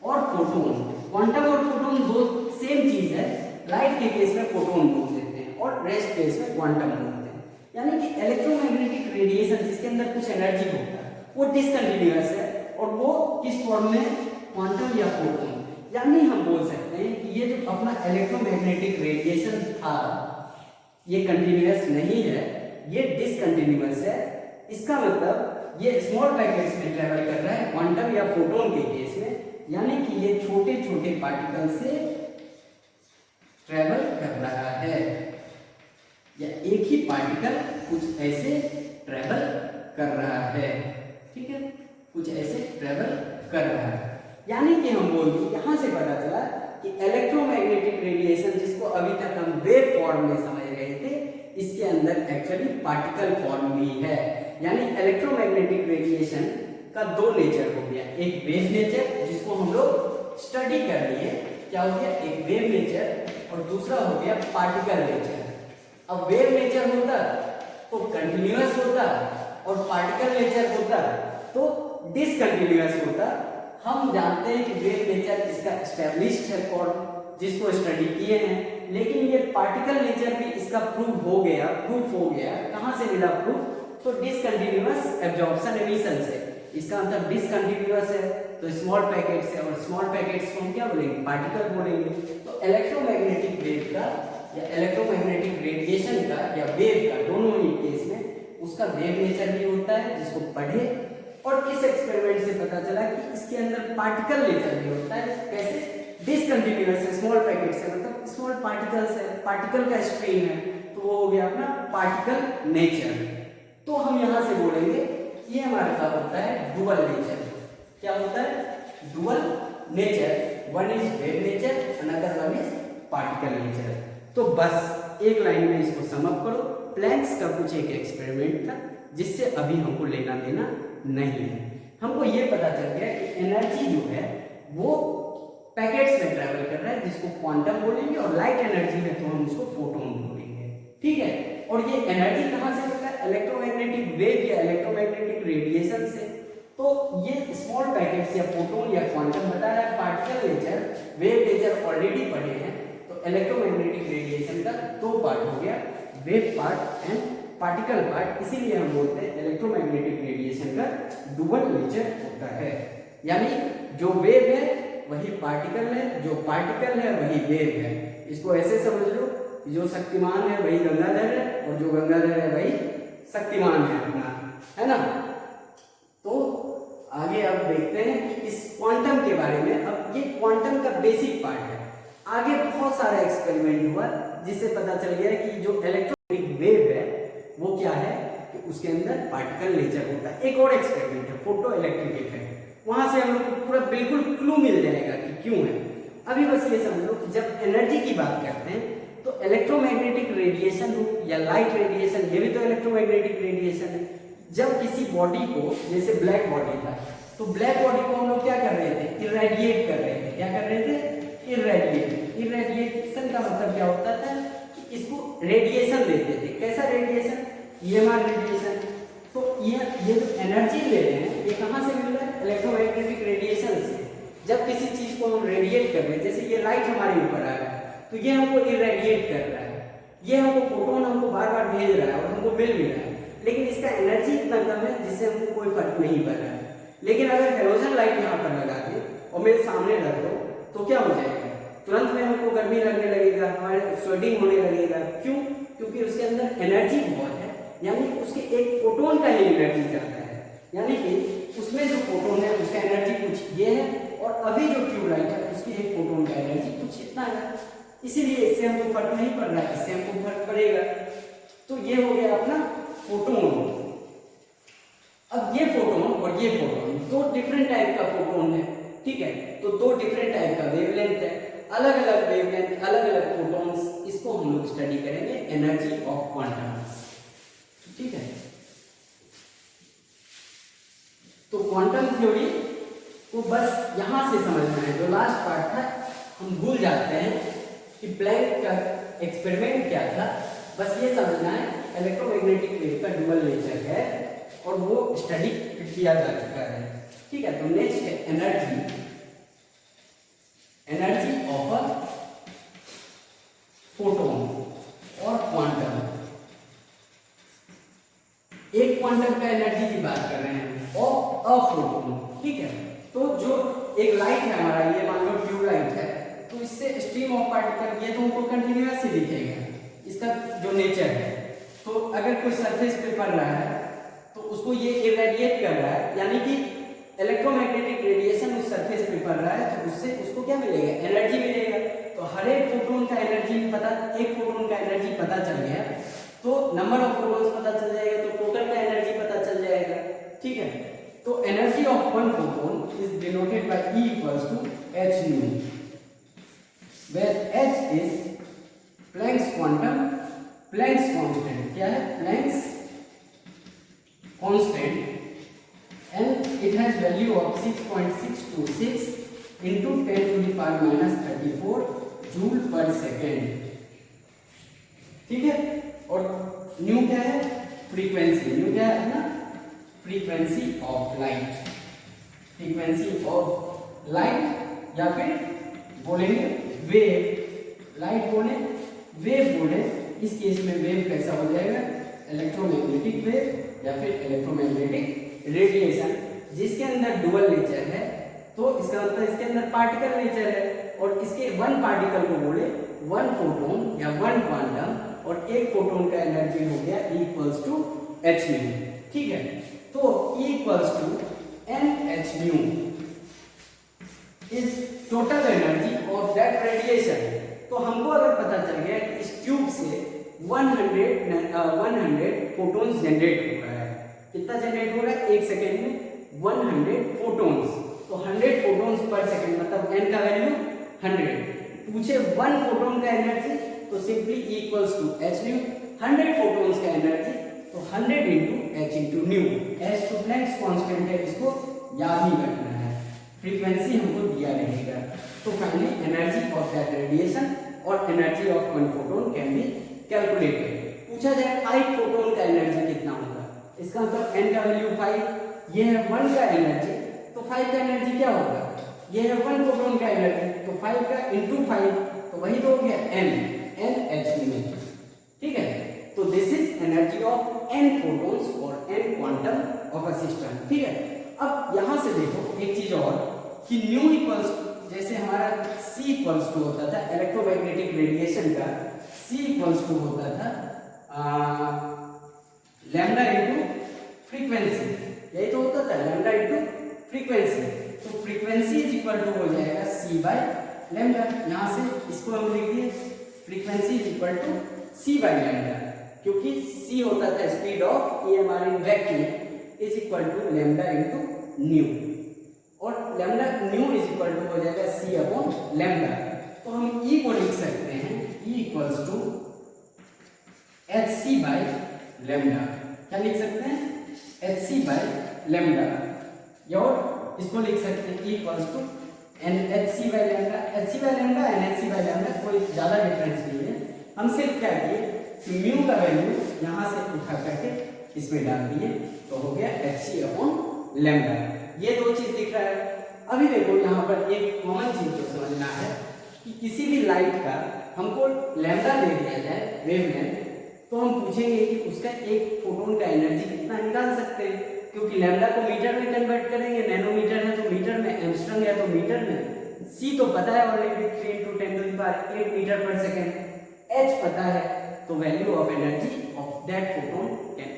और फोटोन। क्वांटम और फोटोन दो सेम चीज है। लाइट के केस में फोटोन बोल देते हैं और रेस्ट केस में क्वांटम बोलते हैं। यानी कि इलेक्ट्रोमैग्नेटिक रेडिएशन जिसके अंदर कुछ एनर्जी होता है वो डिसकंटिन्यूअस है, और वो किस फॉर्म में? क्वांटम या फोटोन। यानी हम बोल सकते हैं कि ये जो अपना इलेक्ट्रोमैग्नेटिक रेडिएशन था ये कंटिन्यूअस नहीं है, ये डिसकंटिन्यूअस है। इसका मतलब ये स्मॉल पैकेट्स में ट्रेवल कर रहा है क्वांटम या फोटोन के केस में, यानी कि ये छोटे छोटे पार्टिकल से ट्रेवल कर रहा है, या एक ही पार्टिकल कुछ ऐसे ट्रेवल कर रहा है, ठीक है, कुछ ऐसे ट्रेवल कर रहा है। यानी कि हम बोलिए यहां से पता चला कि इलेक्ट्रोमैग्नेटिक रेडिएशन जिसको अभी तक हम वेव फॉर्म में समझ रहे थे, इसके अंदर एक्चुअली पार्टिकल फॉर्म भी है। यानी इलेक्ट्रोमैग्नेटिक रेडिएशन का दो नेचर हो गया, एक वेव नेचर जिसको हम लोग स्टडी कर लिए, क्या हो गया? एक वेव नेचर, और दूसरा हो गया पार्टिकल नेचर। अब वेव नेचर होता तो कंटिन्यूअस होता, और पार्टिकल नेचर होता तो डिसकंटिन्यूअस होता। हम जानते हैं कि वेव नेचर इसका एस्टेब्लिश्ड है फॉर्म, जिसको स्टडी किए हैं, लेकिन ये पार्टिकल नेचर भी इसका प्रूफ हो गया। कहाँ से मिला प्रूफ? तो डिसकंटिन्यूअस एब्जॉर्प्शन एमिशन से। इसका मतलब डिसकंटिन्यूअस है तो स्मॉल पैकेट्स है, और स्मॉल पैकेट्स को हम क्या बोलेंगे? पार्टिकल बोलेंगे। तो इलेक्ट्रोमैग्नेटिक वेव का या इलेक्ट्रोमैग्नेटिक रेडिएशन का या वेव का, दोनों ही केस में उसका वेव नेचर भी होता है, जिसको पढ़े। और इस एक्सपेरिमेंट से पता चला कि इसके अंदर पार्टिकल नेचर भी होता है। कैसे? डिसकंटिन्यूअस है, स्मॉल पैकेट्स है, मतलब स्मॉल पार्टिकल्स है, पार्टिकल का स्ट्रीम है, तो वो हो गया अपना पार्टिकल नेचर। तो हम यहां से बोलेंगे ये हमारे पास होता है डुअल नेचर। क्या होता है? Dual nature. One is wave nature, another one is particle nature. तो बस एक लाइन में इसको सम अप करो। प्लैंक्स का कुछ एक एक्सपेरिमेंट था जिससे अभी हमको लेना देना नहीं है। हमको ये पता चल गया कि एनर्जी जो है वो पैकेट्स में ट्रैवल कर रहा है, जिसको क्वांटम बोलेंगे, और लाइट एनर्जी है तो हम उसको फोटोन बोलेंगे। ठीक है? और ये एनर्जी कहाँ से मिलता है? इलेक्ट्रोमैग्नेटिक वेव या इलेक्ट्रोमैग्नेटिक रेडिएशन से। तो ये स्मॉल पैकेट्स या फोटोन या क्वांटम बता रहा है। Particle nature, wave nature already पढ़े हैं, तो इलेक्ट्रोमैग्नेटिक रेडिएशन का दो पार्ट हो गया, wave part and particle part. इसीलिए हम बोलते हैं इलेक्ट्रोमैग्नेटिक रेडिएशन का डुअल नेचर होता है। यानी जो वेव है वही पार्टिकल है, जो पार्टिकल है वही वेव है। इसको ऐसे समझ लो, जो शक्तिमान है वही गंगाधर है, और जो गंगाधर है वही शक्तिमान है अपना, है ना? तो आगे अब देखते हैं कि इस क्वांटम के बारे में। अब ये क्वांटम का बेसिक पार्ट है। आगे बहुत सारा एक्सपेरिमेंट हुआ जिससे पता चल गया कि जो इलेक्ट्रोमैग्नेटिक वेव है वो क्या है कि उसके अंदर पार्टिकल नेचर होता है। एक और एक्सपेरिमेंट है फोटो इलेक्ट्रिक इफेक्ट, वहां से हम लोग को पूरा बिल्कुल क्लू मिल जाएगा कि क्यों है। अभी बस ये समझ लो कि जब एनर्जी की बात करते हैं तो इलेक्ट्रोमैग्नेटिक रेडिएशन हो या लाइट रेडिएशन, ये भी तो इलेक्ट्रोमैग्नेटिक रेडिएशन है। जब किसी बॉडी को, जैसे ब्लैक बॉडी था, तो ब्लैक बॉडी को हम लोग क्या कर रहे थे? इरेडिएट कर रहे थे। क्या कर रहे थे? इरेडिएट। इरेडिएशन का मतलब क्या होता था कि इसको रेडिएशन देते थे। कैसा रेडिएशन? EMR radiation. तो ये जो एनर्जी ले रहे हैं ये कहाँ से मिल रहा है? इलेक्ट्रोमैग्नेटिक रेडिएशन से। जब किसी चीज को हम रेडिएट कर रहे हैं, जैसे ये लाइट हमारे ऊपर आ रहा है तो ये हमको इरेडिएट कर रहा है, ये हमको फोटोन हमको बार बार भेज रहा है और हमको मिल भी रहा है, लेकिन इसका एनर्जी इतना कम है जिससे हमको कोई फर्क नहीं पड़ रहा है। लेकिन अगर हेलोजन लाइट यहाँ पर लगा दे और मेरे सामने रख दो तो क्या हो जाएगा? तुरंत में हमको गर्मी लगने लगेगा, हमारे स्वेटिंग होने लगेगा। क्यों? क्योंकि उसके अंदर एनर्जी बहुत है, यानी उसके एक फोटोन का ही एनर्जी जाता है, यानी कि उसमें जो फोटोन है उसका एनर्जी कुछ ये है, और अभी जो ट्यूबलाइट है उसकी एक फोटोन का एनर्जी कुछ इतना है। इसीलिए इससे हमको फर्क नहीं पड़ रहा है, इससे हमको फर्क पड़ेगा। तो ये हो गया अपना फोटोन। अब ये फोटोन और ये फोटोन दो डिफरेंट टाइप का फोटोन है, ठीक है? तो दो डिफरेंट टाइप का वेवलेंथ है, अलग अलग वेवलेंथ, अलग अलग फोटोन्स। इसको हम लोग स्टडी करेंगे एनर्जी ऑफ क्वांटम, ठीक है? तो क्वांटम थ्योरी को बस यहां से समझना है। जो लास्ट पार्ट था हम भूल जाते हैं कि प्लैंक का एक्सपेरिमेंट क्या था, बस ये समझना है इलेक्ट्रोमैग्नेटिक वेव का डुअल नेचर है और वो स्टडी किया जा चुका है, ठीक है? तो नेक्स्ट है energy. Energy of a photon और क्वांटम। एक क्वांटम का एनर्जी की बात कर रहे हैं ऑफ अ फोटोन, ठीक है? तो जो एक लाइट है हमारा, ये मान लो ट्यूब लाइट है, तो इससे स्ट्रीम ऑफ पार्टिकल ये तो हमको कंटिन्यूअस ही दिखेगा, इसका जो नेचर है। तो अगर कोई सरफेस पे पड़ रहा है तो उसको ये इरेडिएट कर रहा है, यानी कि इलेक्ट्रोमैग्नेटिक रेडिएशन उस सरफेस पे पड़ रहा है, तो उससे उसको क्या मिलेगा? एनर्जी मिलेगा। तो हर एक फोटोन का एनर्जी पता, एक फोटोन का एनर्जी पता चल गया तो नंबर ऑफ फोटोन्स पता चल जाएगा, तो टोटल का एनर्जी पता चल जाएगा, ठीक है? तो energy of one photon is denoted by E equals to h nu, where h is Planck's quantum, Planck's constant। क्या है? Planck's constant, and it has value of 6.626 into 10 to the power minus 34 joule पर second, ठीक है? और new क्या है? Frequency. New क्या है ना? Frequency of light, frequency of light, या फिर बोलेंगे वेव, लाइट बोले वेव बोले, इस केस में वेव कैसा हो जाएगा, इलेक्ट्रोमैग्नेटिक वेव या फिर इलेक्ट्रोमैग्नेटिक रेडिएशन, जिसके अंदर डुअल नेचर है, तो इसका मतलब इसके अंदर पार्टिकल नेचर है, और इसके वन पार्टिकल को बोले वन फोटोन या वन क्वांटम, और एक फोटोन का एनर्जी हो गया इक्वल्स टू एच न्यू, ठीक है। तो equals to n h nu is total energy of that radiation. तो हमको अगर पता चल गया कि इस ट्यूब से 100 फोटोन्स जनरेट हो रहा है, कितना जनरेट हो रहा है, एक सेकेंड में 100 फोटोन्स, तो 100 फोटोन्स पर सेकेंड, मतलब n का वैल्यू 100, पूछे 1 फोटोन का एनर्जी, तो simply equals to h nu, 100 photons का एनर्जी तो 100 into h into nu, h तो प्लैंक्स कांस्टेंट है, इसको याद ही रखना है, फ्रीक्वेंसी हमको दिया रहेगा। तो finally energy of that radiation और energy of one photon can be calculated. पूछा जाए 5 फोटोन का एनर्जी कितना होगा, इसका मतलब n का वैल्यू 5, ये है 1 का एनर्जी, तो 5 का एनर्जी क्या होगा, ये है 1 फोटोन का एनर्जी, तो 5 का इंटू 5, तो वही तो हो गया n h में, ठीक है। तो this is energy of n photons और n quantum of a system, ठीक है। अब यहां से देखो एक चीज और कि न्यू इक्वल्स, जैसे हमारा c इक्वल्स टू होता था इलेक्ट्रोमैग्नेटिक रेडिएशन का, c इक्वल्स टू होता था लैम्डा इनटू फ्रीक्वेंसी, यही तो होता था लैम्डा इनटू फ्रीक्वेंसी, तो फ्रीक्वेंसी इज इक्वल टू हो जाएगा c बाय लैम्डा, यहां से इसको हम लिख दिए frequency is equal to c by lambda, क्योंकि c होता था speed of EMR in vacuum is equal to lambda into nu, और lambda nu is equal to हो जाएगा c अपॉन लैम्डा। तो हम E को लिख सकते हैं E equals to hc by lambda, क्या लिख सकते हैं, hc बाय लैम्डा, और इसको लिख सकते हैं E equals to nhc by lambda, hc by lambda nhc by lambda, कोई ज्यादा डिफरेंस नहीं है। हम सिर्फ क्या किए कि म्यू का वैल्यू यहां से उठा करके इसमें डाल दिए, तो हो गया hc अपॉन लैम्डा, ये दो चीज दिख रहा है। अभी देखो यहाँ पर एक कॉमन चीज जो समझना है कि किसी भी लाइट का हमको लैम्डा दे दिया जाए वेवलेंथ, तो हम पूछेंगे कि उसका एक फोटोन का एनर्जी कितना निकाल सकते हैं, क्योंकि लैम्डा को मीटर में कन्वर्ट करेंगे, नैनोमीटर है तो मीटर में, एंगस्ट्रम है तो मीटर में, c तो पता है ऑलरेडी 3 × 10⁸ मीटर पर सेकेंड, h पता है, तो value of energy of that photon can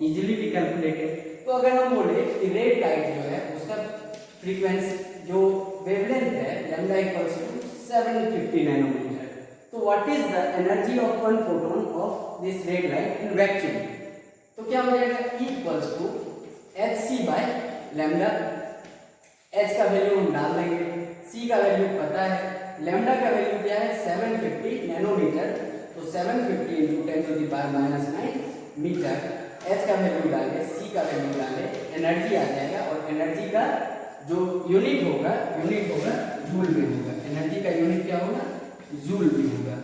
easily be calculated. तो अगर हम बोले कि रेड लाइट जो है उसका फ्रीक्वेंसी जो वेवलेंथ है लैम्डा इक्वल्स टू 750 नैनोमीटर, तो what is the energy of one photon of this red light in vacuum, तो क्या हो जाएगा E equals to hc by lambda, h का वैल्यू हम डाल देंगे, c का वैल्यू पता है, लैम्डा का वैल्यू क्या है 750 नैनोमीटर, तो 750 × 10⁻⁹ मीटर, h का वैल्यू डालें, c का वैल्यू डालें, एनर्जी आ जाएगा, और एनर्जी का जो यूनिट होगा जूल में होगा, एनर्जी का यूनिट क्या होगा, जूल में होगा।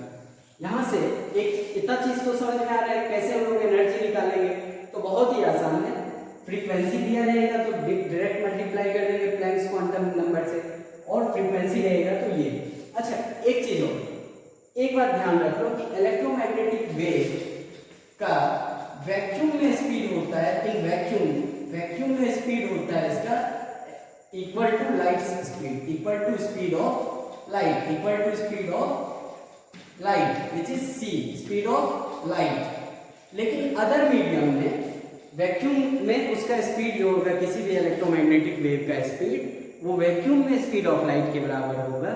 यहाँ से एक इतना चीज तो समझ में आ रहा है कैसे हम लोग एनर्जी निकालेंगे, तो बहुत ही आसान है, फ्रीक्वेंसी दिया रहेगा तो डायरेक्ट मल्टीप्लाई कर देंगे प्लैंक्स क्वांटम नंबर से, और फ्रीक्वेंसी रहेगा तो ये। अच्छा एक चीज और, एक बात ध्यान रख लो कि इलेक्ट्रोमैग्नेटिक वेव का वैक्यूम में स्पीड होता है, इन वैक्यूम में स्पीड होता है इसका equal to light speed, equal to speed of light, equal to speed of light which is c, speed of light. लेकिन अदर मीडियम में वैक्यूम में उसका स्पीड जो होगा किसी भी इलेक्ट्रोमैग्नेटिक वेव का स्पीड, वो वैक्यूम में स्पीड ऑफ लाइट के बराबर होगा,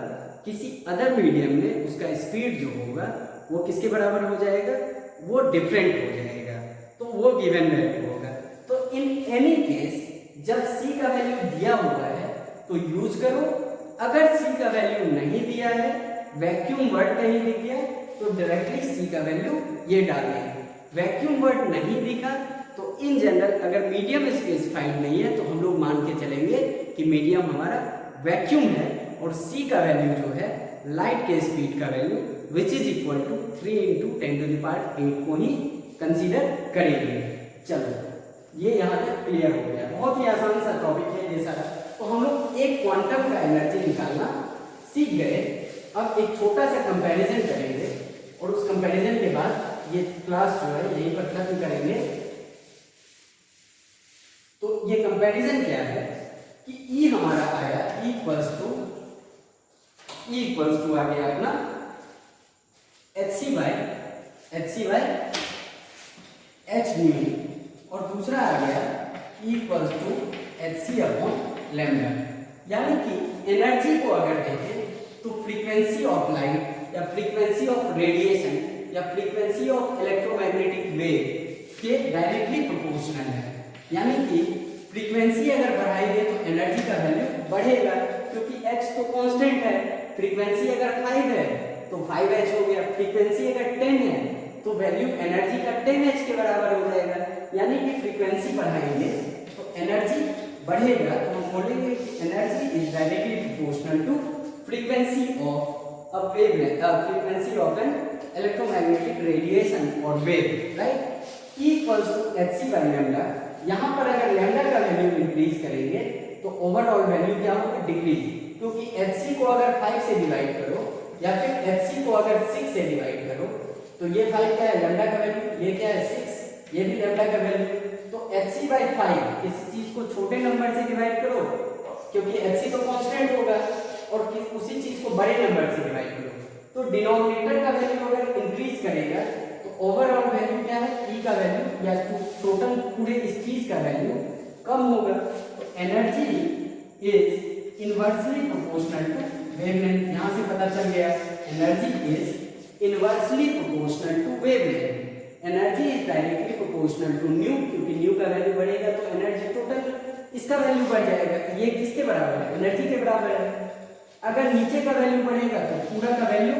किसी अदर मीडियम में उसका स्पीड जो होगा वो किसके बराबर हो जाएगा, वो डिफरेंट हो जाएगा, तो वो गिवन वैल्यू होगा। तो इन एनी केस जब c का वैल्यू दिया हुआ है तो यूज करो, अगर c का वैल्यू नहीं दिया है, वैक्यूम वर्ड कहीं दिख गया तो डायरेक्टली c का वैल्यू ये डालें, वैक्यूम वर्ड नहीं दिखा तो इन जनरल अगर मीडियम स्पेसिफाइड नहीं है तो हम लोग मान के चलेंगे कि मीडियम हमारा वैक्यूम है, और c का वैल्यू जो है लाइट के स्पीड का value which is equal to 3 × 10⁸ को ही कंसीडर करेंगे। चलो ये यहाँ तक क्लियर हो गया, बहुत ही आसान सा टॉपिक है ये सारा। तो हम लोग एक क्वांटम का एनर्जी निकालना सीख गए। अब एक छोटा सा कंपैरिजन करेंगे और उस कंपैरिजन के बाद ये क्लास जो है यहीं पर खत्म करेंगे। तो ये कंपैरिजन क्या है कि E हमारा आया इक्वल्स टू आ गया अपना HC बाय H न्यू, और दूसरा आ गया equals to HC upon lambda. यानी कि एनर्जी को अगर देखें तो फ्रीक्वेंसी ऑफ लाइट या फ्रीक्वेंसी ऑफ रेडिएशन या फ्रीक्वेंसी ऑफ इलेक्ट्रोमैग्नेटिक वेव के डायरेक्टली प्रोपोर्शनल है। यानी कि फ्रीक्वेंसी अगर बढ़ाएंगे तो एनर्जी का वैल्यू बढ़ेगा, क्योंकि h तो कांस्टेंट है। फ्रीक्वेंसी अगर 5 है तो 5h हो गया, फ्रीक्वेंसी अगर 10 है तो वैल्यू एनर्जी का 10h के बराबर हो जाएगा। यानी कि फ्रीक्वेंसी बढ़ाएंगे तो एनर्जी बढ़ेगा, तो हम बोलेंगे कि energy is directly proportional to frequency of a wavelength, frequency of an electromagnetic radiation और wave, right. E equals to HC by lambda. यहाँ पर अगर लैम्डा का वैल्यू इंक्रीज करेंगे तो ओवरऑल वैल्यू क्या होगा, डिक्रीज, क्योंकि HC को अगर 5 से डिवाइड करो या फिर HC को अगर 6 से डिवाइड करो तो ये 5 क्या है, लैम्डा का वैल्यू, ये क्या है 6, ये भी लैम्डा का वैल्यू। तो HC बाय 5 इस चीज को छोटे नंबर से डिवाइड करो, क्योंकि HC तो कांस्टेंट होगा, और उसी चीज को बड़े नंबर से डिवाइड करो, तो डिनोमिनेटर का वैल्यू अगर इंक्रीज करेगा तो ओवरऑल वैल्यू क्या है, E का वैल्यू या टोटल पूरे इस चीज का वैल्यू कम होगा। तो energy is inversely proportional to wavelength. यहां से पता चल गया energy is inversely proportional to wavelength. Energy is directly proportional to nu, क्योंकि न्यू का वैल्यू बढ़ेगा तो एनर्जी टोटल इसका वैल्यू बढ़ जाएगा। ये किसके बराबर है, एनर्जी के बराबर है। अगर नीचे का वैल्यू बढ़ेगा तो पूरा का वैल्यू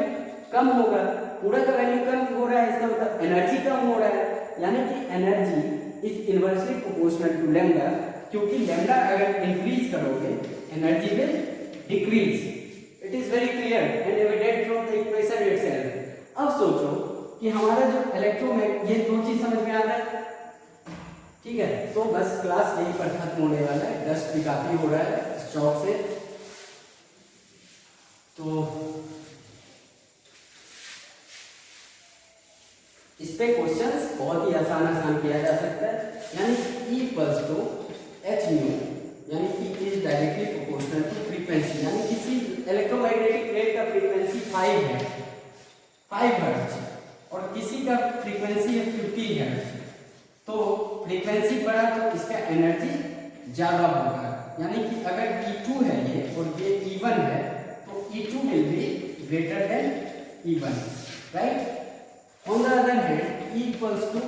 कम होगा, पूरा का वैल्यू कम हो रहा है इसका मतलब एनर्जी कम हो रहा है। यानी कि energy is inversely proportional to lambda, क्योंकि लैम्डा अगर इंक्रीज करोगे energy will decrease. It is very clear and evident from the equation itself. अब सोचो कि हमारा जो इलेक्ट्रोमैग्नेटिक, ये दो चीज समझ में आ रहा है, ठीक है। तो बस क्लास यहीं पर खत्म होने वाला है, डस्ट भी काफी हो रहा है इस चौक से। तो इस पे क्वेश्चंस बहुत ही आसान किया जा सकता है। यानी E equals to H nu, यानी कि is directly proportional to frequency. यानी किसी इलेक्ट्रोमैग्नेटिक वेव का फ्रीक्वेंसी 5 है, 5 हर्ट्ज, और किसी का फ्रीक्वेंसी है 50 हर्ट्ज। तो फ्रीक्वेंसी बढ़ा तो इसका एनर्जी ज्यादा होगा। यानी कि अगर E2 है ये और ये E1 है तो E2 will be greater than E1, right? On the other hand, E equals to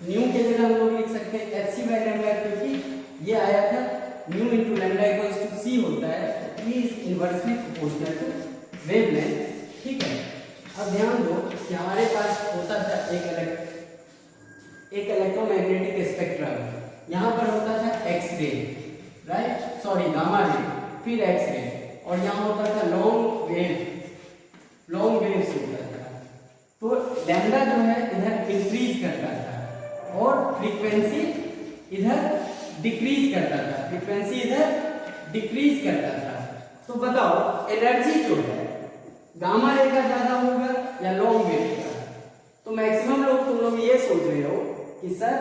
new के जगह हम लोग लिख सकते हैं HC by lambda, क्योंकि ये आया था new into lambda equals to C होता है, तो E is inversely proportional to wavelength, ठीक है। अब ध्यान दो कि हमारे पास होता था एक इलेक्ट्रोमैग्नेटिक स्पेक्ट्रम, यहाँ पर होता था X ray, right, sorry gamma ray, फिर एक्स रे, और यहाँ होता था लॉन्ग वेव्स होता था। तो लैम्डा जो है इधर इंक्रीज करता था और फ्रीक्वेंसी इधर डिक्रीज करता था, फ्रीक्वेंसी इधर डिक्रीज करता था। तो बताओ एनर्जी जो है गामा रे का ज्यादा होगा या लॉन्ग वेव का? तो मैक्सिमम लोग तुम लोग ये सोच रहे हो कि सर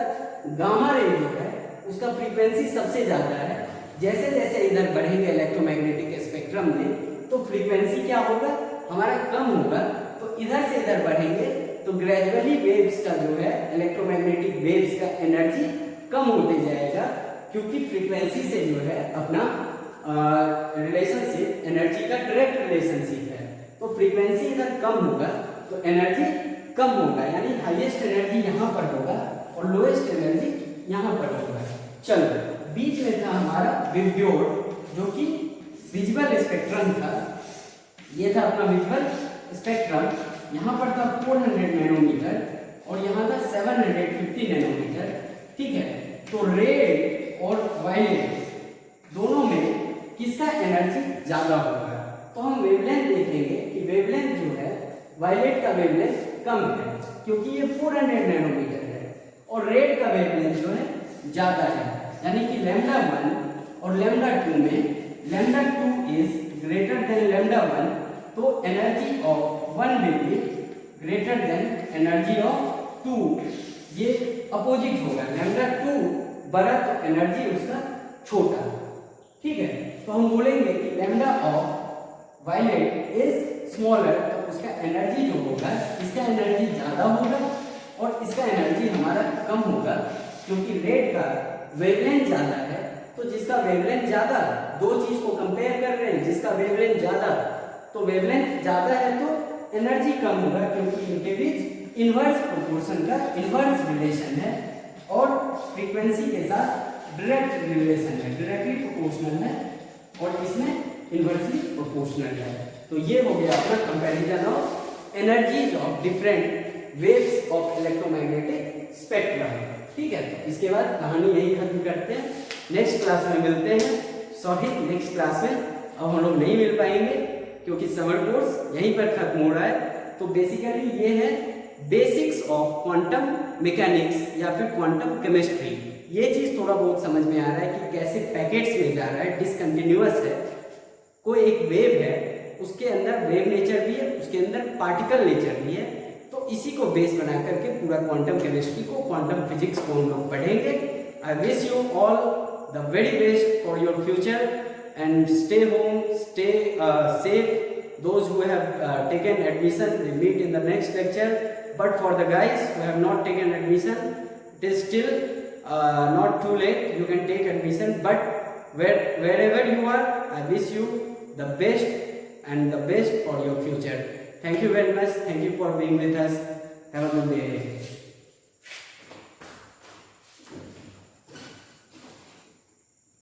गामा रे जो है उसका फ्रीक्वेंसी सबसे ज्यादा है, जैसे जैसे इधर बढ़ेंगे इलेक्ट्रोमैग्नेटिक स्पेक्ट्रम में तो फ्रीक्वेंसी क्या होगा हमारा कम होगा, तो इधर से इधर बढ़ेंगे तो ग्रेजुअली वेव्स का जो है इलेक्ट्रोमैग्नेटिक वेव्स का एनर्जी कम होते जाएगा, क्योंकि फ्रीक्वेंसी से जो है अपना रिलेशनशिप एनर्जी का डायरेक्ट रिलेशनशिप है। तो फ्रीक्वेंसी इधर कम होगा तो एनर्जी कम होगा, यानी हाईएस्ट एनर्जी यहाँ पर होगा और लोएस्ट एनर्जी यहाँ पर होगा। चलो बीच में था हमारा विब्योर जो कि विजुअल स्पेक्ट्रम था, ये था अपना विजुअल स्पेक्ट्रम। यहाँ पर था 400 नैनोमीटर और यहाँ था 750 नैनोमीटर, ठीक है। तो रेड और वायलेट दोनों में किसका एनर्जी ज्यादा होगा? तो हम वेवलेंथ देखेंगे कि वेवलेंथ जो है वायलेट का वेवलेंथ कम है क्योंकि ये 400 नैनोमीटर है, और रेड का वेवलेंथ जो है ज्यादा है, यानी कि λ1 और λ2 में lambda 2 is greater than lambda 1, तो energy of 1 will be greater than energy of 2। ये अपोजिट होगा, लैम्डा 2 बड़ा तो एनर्जी उसका छोटा। ठीक है, तो हम बोलेंगे कि lambda of violet is smaller, तो उसका एनर्जी जो होगा, इसका एनर्जी ज्यादा होगा और इसका एनर्जी हमारा कम होगा, क्योंकि रेड का वेवलेंथ ज्यादा है। तो जिसका वेवलेंथ ज्यादा, दो चीज को कंपेयर कर रहे हैं, जिसका वेवलेंथ ज्यादा, तो वेवलेंथ ज्यादा है तो एनर्जी कम होगा, क्योंकि इनके बीच इनवर्स प्रोपोर्शन का इनवर्स रिलेशन है और फ्रीक्वेंसी के साथ डायरेक्ट रिलेशन है, डायरेक्टली प्रोपोर्शनल है और इसमें इनवर्सली प्रोपोर्शनल है। तो ये हो गया अपना comparison of energies of different waves of electromagnetic spectrum. ठीक है, तो इसके बाद कहानी यही खत्म करते हैं, नेक्स्ट क्लास में मिलते हैं। सॉरी, नेक्स्ट क्लास में अब हम लोग नहीं मिल पाएंगे क्योंकि समर कोर्स यहीं पर खत्म हो रहा है। तो बेसिकली ये है बेसिक्स ऑफ क्वांटम मैकेनिक्स या फिर क्वांटम केमिस्ट्री। ये चीज थोड़ा बहुत समझ में आ रहा है कि कैसे पैकेट्स में जा रहा है, डिसकंटिन्यूअस है, कोई एक वेव है, उसके अंदर वेव नेचर भी है, उसके अंदर पार्टिकल नेचर भी है। तो इसी को बेस बना करके पूरा क्वांटम केमिस्ट्री को, क्वांटम फिजिक्स को हम लोग पढ़ेंगे। I wish you all the very best for your future and stay home, stay safe. Those who have taken admission will meet in the next lecture, but for the guys who have not taken admission, it is still not too late, you can take admission, but wherever you are, I wish you the best and the best for your future. Thank you very much, thank you for being with us, have a good day.